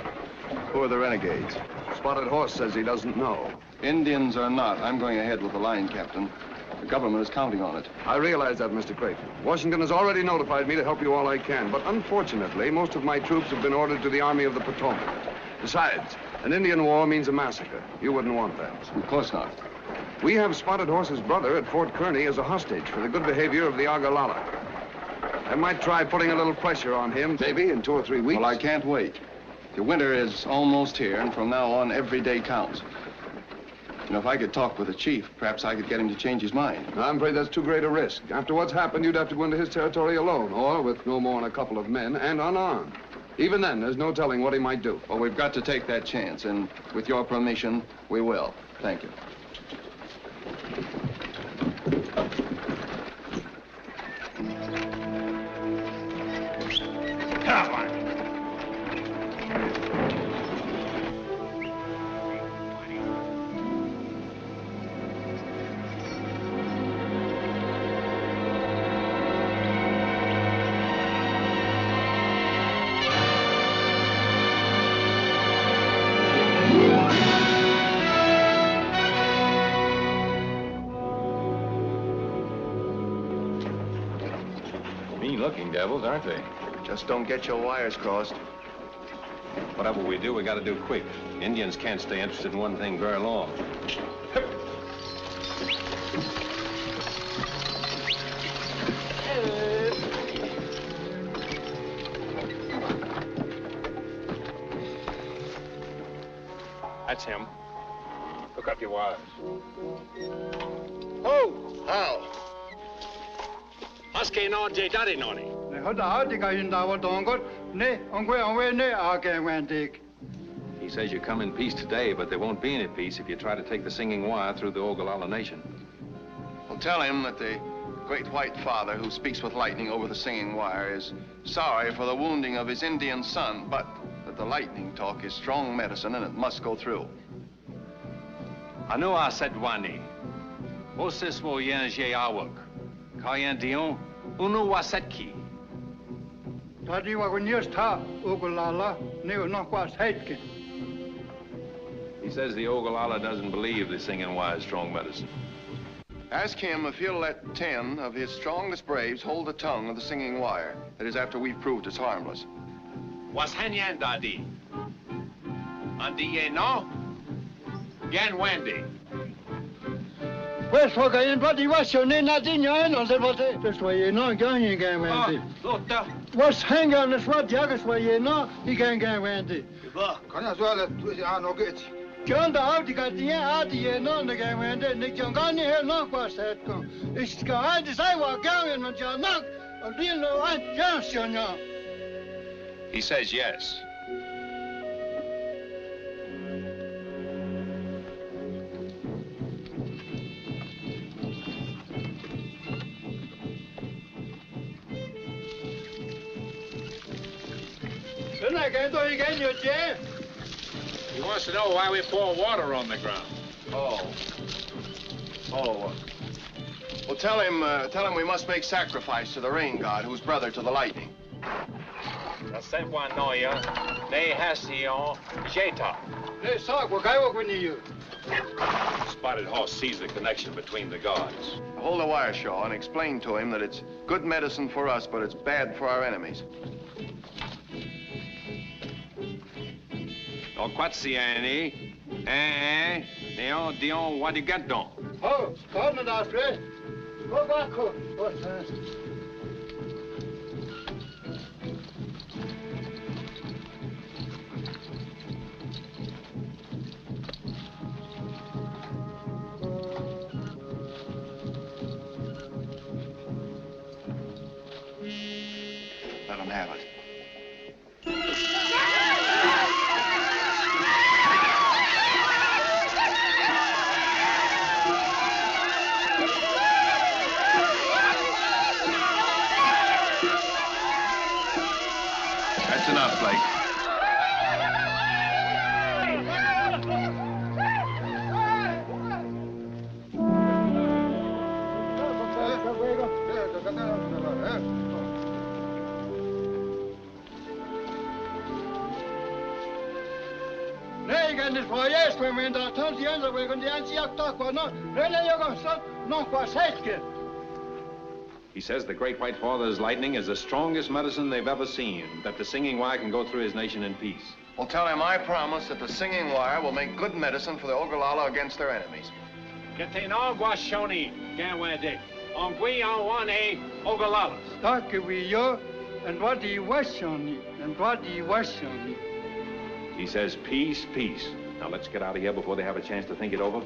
Who are the renegades? Spotted Horse says he doesn't know. Indians or not, I'm going ahead with the line, Captain. The government is counting on it. I realize that, Mr. Creighton. Washington has already notified me to help you all I can, but unfortunately, most of my troops have been ordered to the Army of the Potomac. Besides, an Indian war means a massacre. You wouldn't want that. Of course not. We have Spotted Horse's brother at Fort Kearny as a hostage for the good behavior of the Ogallala. I might try putting a little pressure on him, maybe in 2 or 3 weeks. Well, I can't wait. The winter is almost here, and from now on, every day counts. You know, if I could talk with the chief, perhaps I could get him to change his mind. I'm afraid that's too great a risk. After what's happened, you'd have to go into his territory alone, or with no more than a couple of men and unarmed. Even then, there's no telling what he might do. Well, we've got to take that chance, and with your permission, we will. Thank you. Come on. Mean-looking devils, aren't they? Just don't get your wires crossed. Whatever we do, we got to do quick. Indians can't stay interested in one thing very long. That's him. Hook up your wires. Oh, how? Husky no J Daddy Noni. He says you come in peace today, but there won't be any peace if you try to take the singing wire through the Ogallala Nation. Well, tell him that the great white father who speaks with lightning over the singing wire is sorry for the wounding of his Indian son, but that the lightning talk is strong medicine and it must go through. Anu Asedwani. Osis wo yenje awak. Kayan dion. Unu wasetki. He says the Ogallala doesn't believe the singing wire is strong medicine. Ask him if he'll let 10 of his strongest braves hold the tongue of the singing wire. That is, after we've proved it's harmless. Was henyan dadi. Andi ye no? Gan Wendy. West Hogayan, but he was your name, not in your end, on the water. That's why you're not going again, Wendy. What's hanging on the swat jackets where you're not, he can't get Wendy. Can as well as I know get. John the Article, Adi, none again, and then the Jongani had not was that. It's got I walk down and John knock, or deal no Aunt Johnson. He says yes. He wants to know why we pour water on the ground. Oh. Well, tell him we must make sacrifice to the rain god, who's brother to the lightning. Spotted Horse sees the connection between the gods. Hold the wire, Shaw, and explain to him that it's good medicine for us, but it's bad for our enemies. Oh, quatsiani, neon dion wadigadon. Oh, come on, Alfred. Go back home. Let him have it. That's enough, Blake. He says the Great White Father's lightning is the strongest medicine they've ever seen, that the singing wire can go through his nation in peace. Well, tell him I promise that the singing wire will make good medicine for the Ogallala against their enemies. He says peace, peace. Now let's get out of here before they have a chance to think it over.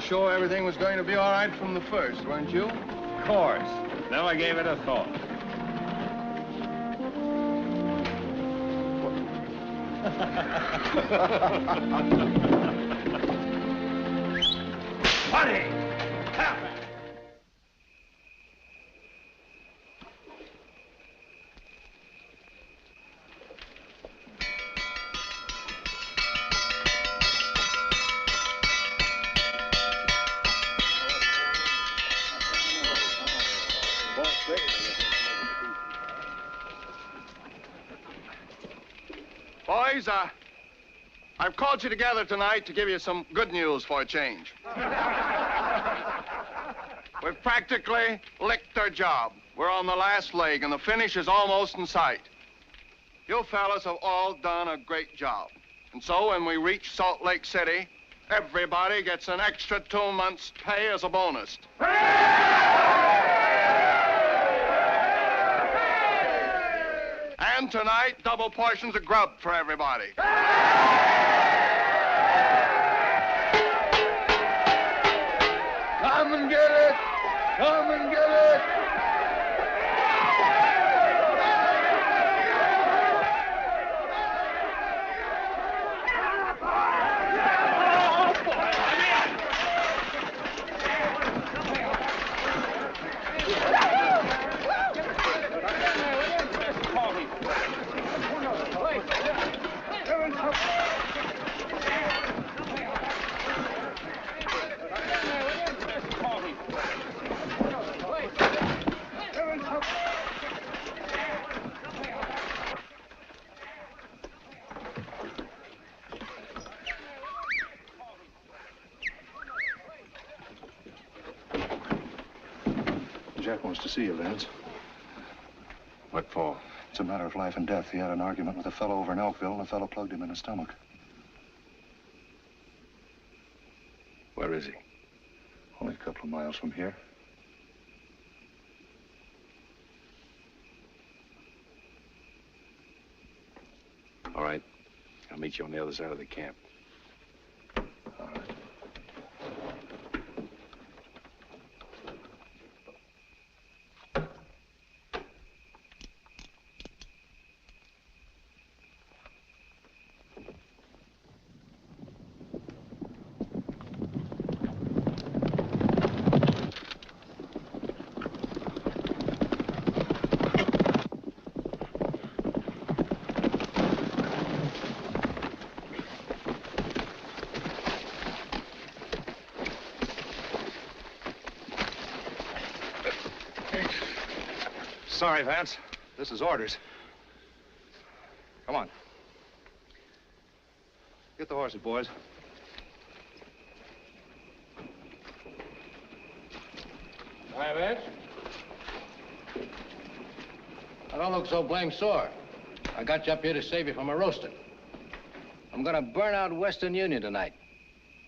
Sure everything was going to be all right from the first, weren't you? Of course. Never gave it a thought. Funny! Boys, I've called you together tonight to give you some good news for a change. We've practically licked our job. We're on the last leg, and the finish is almost in sight. You fellas have all done a great job. And so when we reach Salt Lake City, everybody gets an extra 2 months' pay as a bonus. And tonight, double portions of grub for everybody. Come and get it! Come and get it! Jack wants to see you, Vance. What for? It's a matter of life and death. He had an argument with a fellow over in Elkville, and the fellow plugged him in the stomach. Where is he? Only a couple of miles from here. All right. I'll meet you on the other side of the camp. All right. Sorry, Vance. This is orders. Come on. Get the horses, boys. Hi, Vance. I don't look so blame sore. I got you up here to save you from a roasting. I'm gonna burn out Western Union tonight.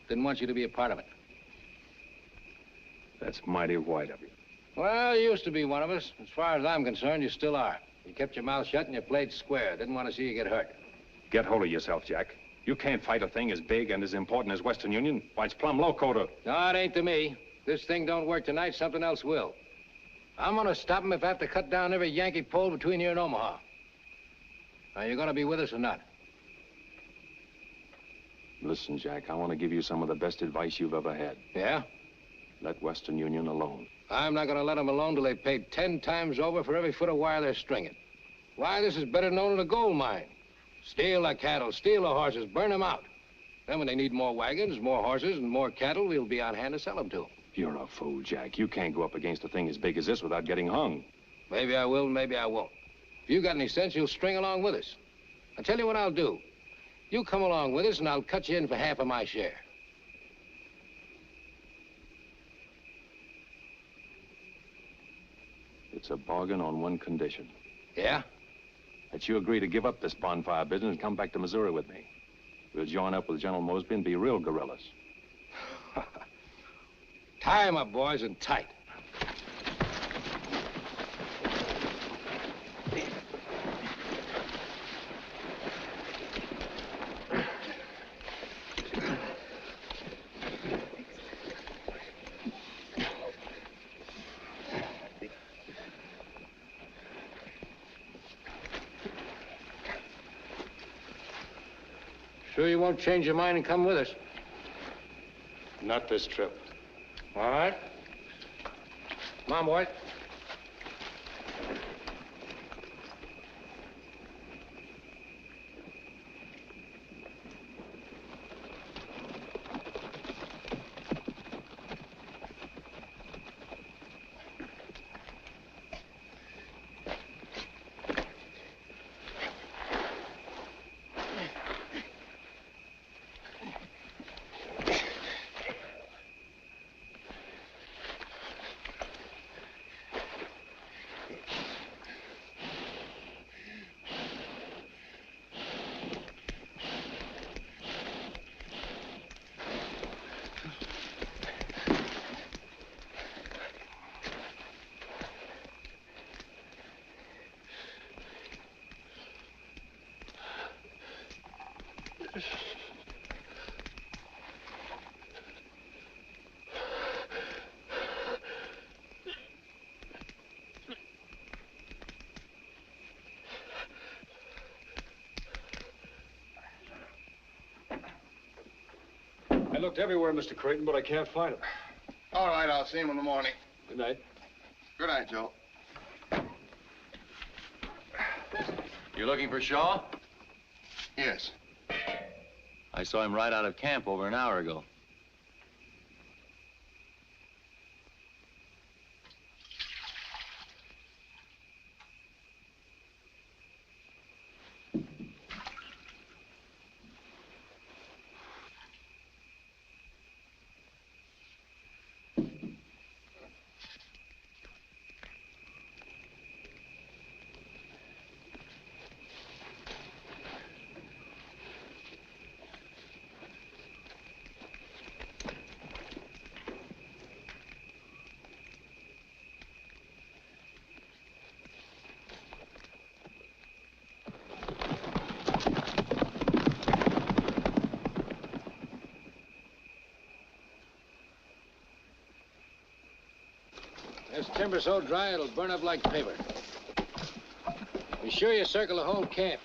Didn't want you to be a part of it. That's mighty white of you. Well, you used to be one of us. As far as I'm concerned, you still are. You kept your mouth shut and you played square. Didn't want to see you get hurt. Get hold of yourself, Jack. You can't fight a thing as big and as important as Western Union. Why, it's plumb loco to... No, it ain't to me. This thing don't work tonight, something else will. I'm gonna stop him if I have to cut down every Yankee pole between here and Omaha. Now, you gonna be with us or not? Listen, Jack, I want to give you some of the best advice you've ever had. Yeah? Let Western Union alone. I'm not gonna let them alone till they've paid 10 times over for every foot of wire they're stringing. Why, this is better known than a gold mine. Steal the cattle, steal the horses, burn them out. Then when they need more wagons, more horses, and more cattle, we'll be on hand to sell them to them. You're a fool, Jack. You can't go up against a thing as big as this without getting hung. Maybe I will, maybe I won't. If you got any sense, you'll string along with us. I'll tell you what I'll do. You come along with us, and I'll cut you in for half of my share. It's a bargain on one condition. Yeah? That you agree to give up this bonfire business and come back to Missouri with me. We'll join up with General Mosby and be real guerrillas. Tie 'em up, boys, and tight. Sure you won't change your mind and come with us? Not this trip. All right. Come on, boys. I looked everywhere, Mr. Creighton, but I can't find him. All right, I'll see him in the morning. Good night. Good night, Joe. You looking for Shaw? Yes. I saw him right out of camp over an hour ago. timber so dry it'll burn up like paper. Be sure you circle the whole camp.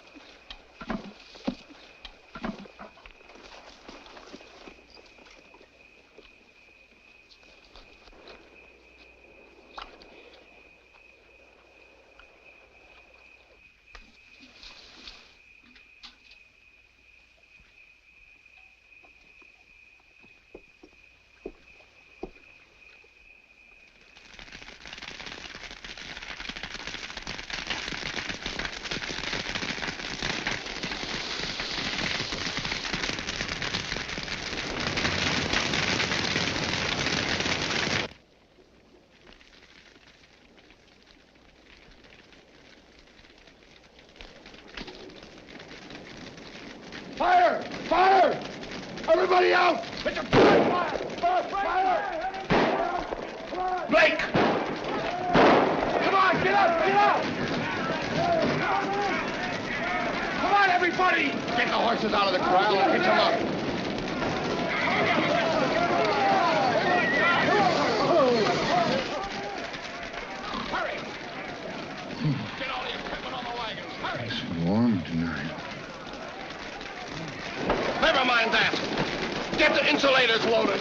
Fire! Fire! Everybody out! Put your fire! Fire! Blake! Come on, get up! Get up! Come on, everybody! Get the horses out of the corral and hitch them up. Hurry! Get all the equipment on the wagons. Hurry! It's warm tonight. Never mind that. Get the insulators loaded.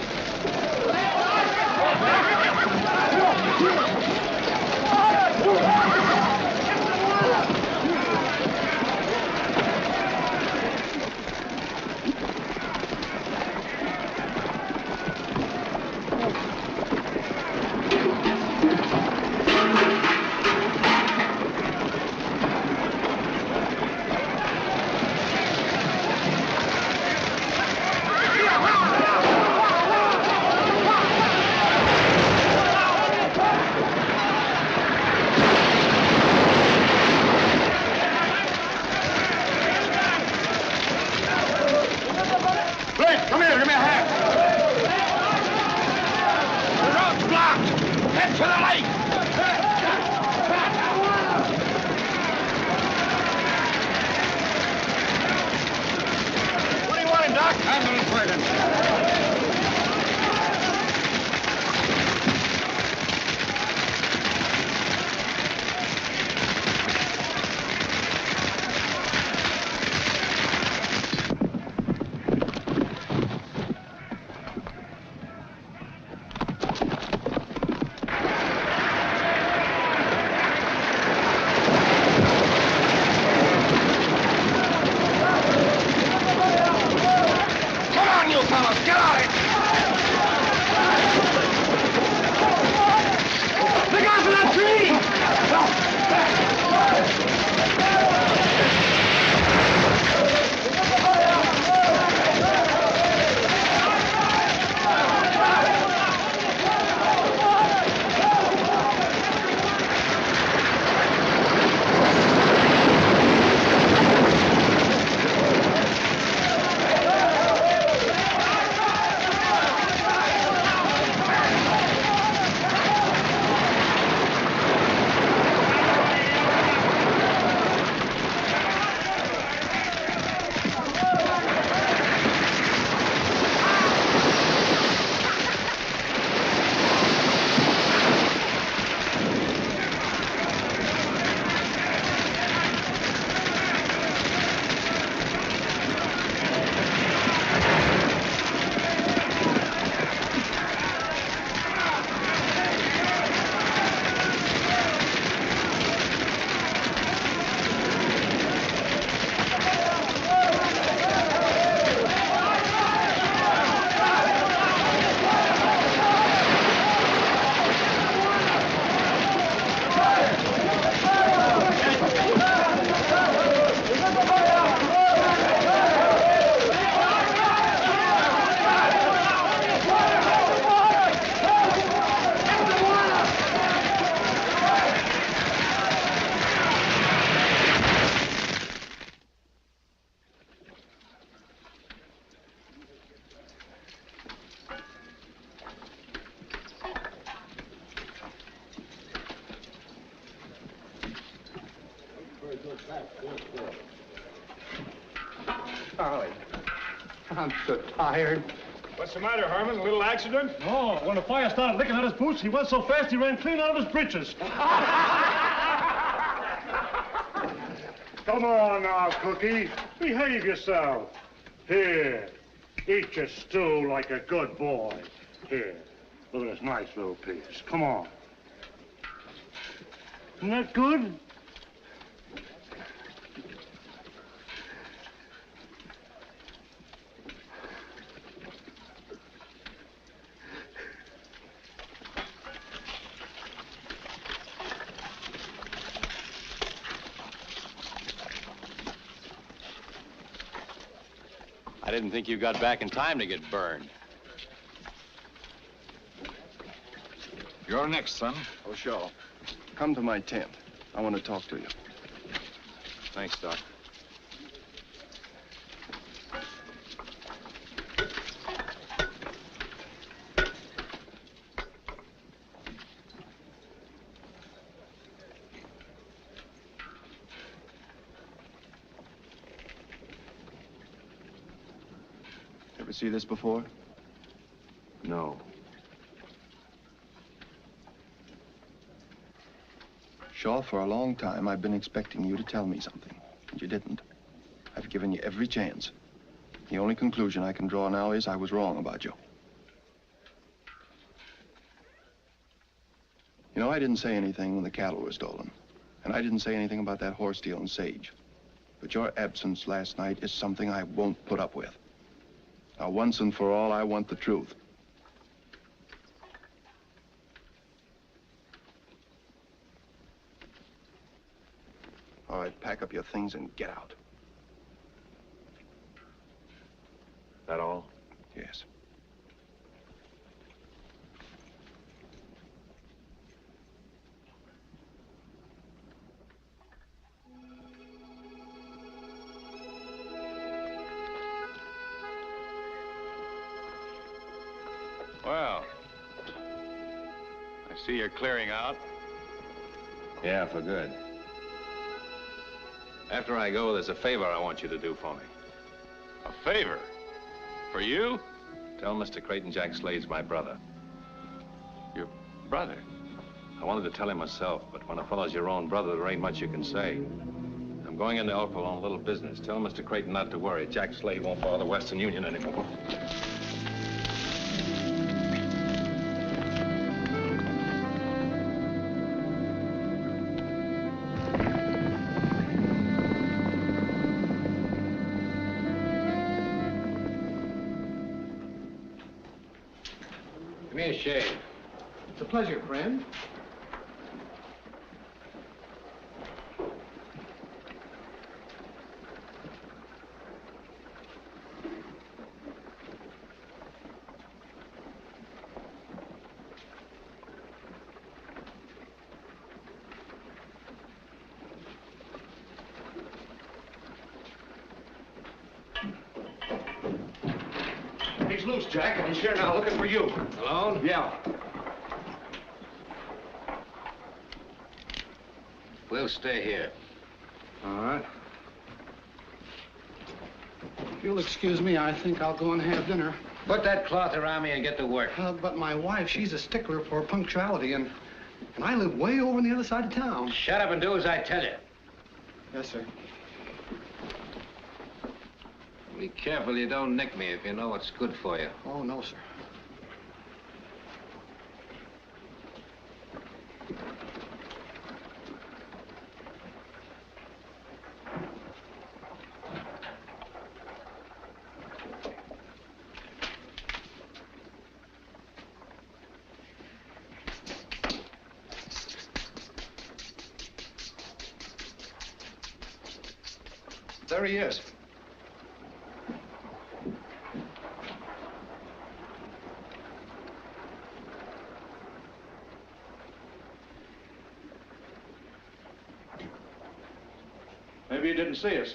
Come here, give me a hand. The road's blocked. Head to the lake. What do you want, Doc? Ambulance wagon. Charlie, I'm so tired. What's the matter, Herman? A little accident? No. When the fire started licking at his boots, he went so fast he ran clean out of his breeches. Come on now, Cookie. Behave yourself. Here. Eat your stew like a good boy. Here. Look at this nice little piece. Come on. Isn't that good? I didn't think you got back in time to get burned. You're next, son. Oh, sure. Come to my tent. I want to talk to you. Thanks, Doc. Ever see this before? No. Shaw, for a long time, I've been expecting you to tell me something, and you didn't. I've given you every chance. The only conclusion I can draw now is I was wrong about you. You know, I didn't say anything when the cattle were stolen, and I didn't say anything about that horse stealing Sage. But your absence last night is something I won't put up with. Now, once and for all, I want the truth. All right, pack up your things and get out. That all? Yes. Well, I see you're clearing out. Yeah, for good. After I go, there's a favor I want you to do for me. A favor? For you? Tell Mr. Creighton Jack Slade's my brother. Your brother? I wanted to tell him myself, but when a fellow's your own brother, there ain't much you can say. I'm going in to help along a little business. Tell Mr. Creighton not to worry. Jack Slade won't bother Western Union anymore. Give me a shave. It's a pleasure, friend. He's loose, Jack, and he's here now looking for you. Alone? Yeah. We'll stay here. All right. If you'll excuse me, I think I'll go and have dinner. Put that cloth around me and get to work. But my wife, she's a stickler for punctuality, and I live way over on the other side of town. Shut up and do as I tell you. Yes, sir. Be careful you don't nick me if you know what's good for you. Oh, no, sir. There he is. Maybe he didn't see us.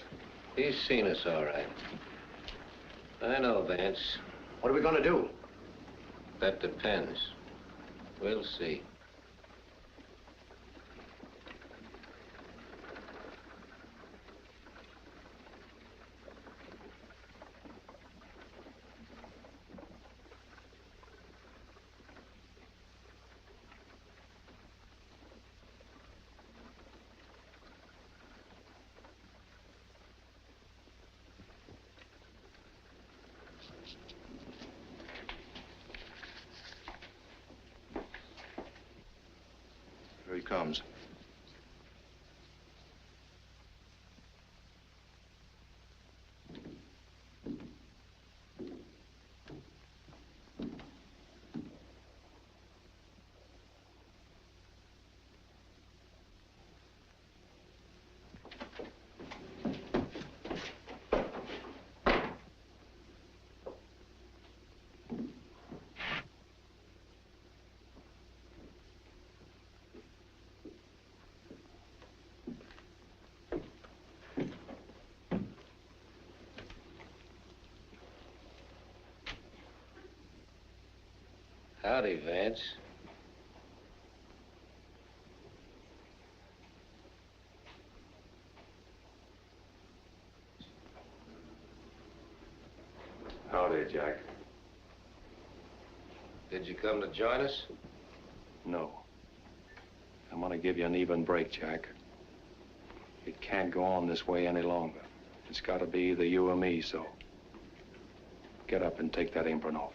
He's seen us, all right. I know, Vance. What are we going to do? That depends. We'll see. comes. Howdy, Vance. Howdy, Jack. Did you come to join us? No. I'm gonna give you an even break, Jack. It can't go on this way any longer. It's gotta be either you or me, so get up and take that apron off.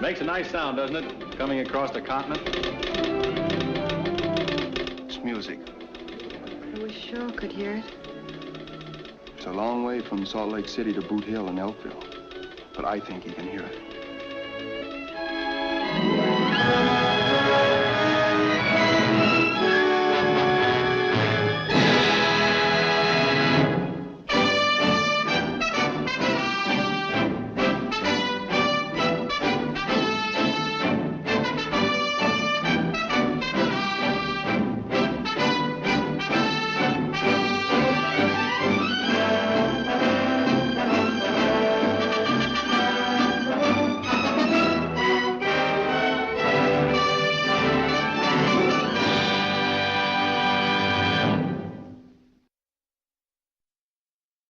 Makes a nice sound, doesn't it? Coming across the continent. It's music. I wish Shaw could hear it. It's a long way from Salt Lake City to Boot Hill and Elkville, but I think he can hear it.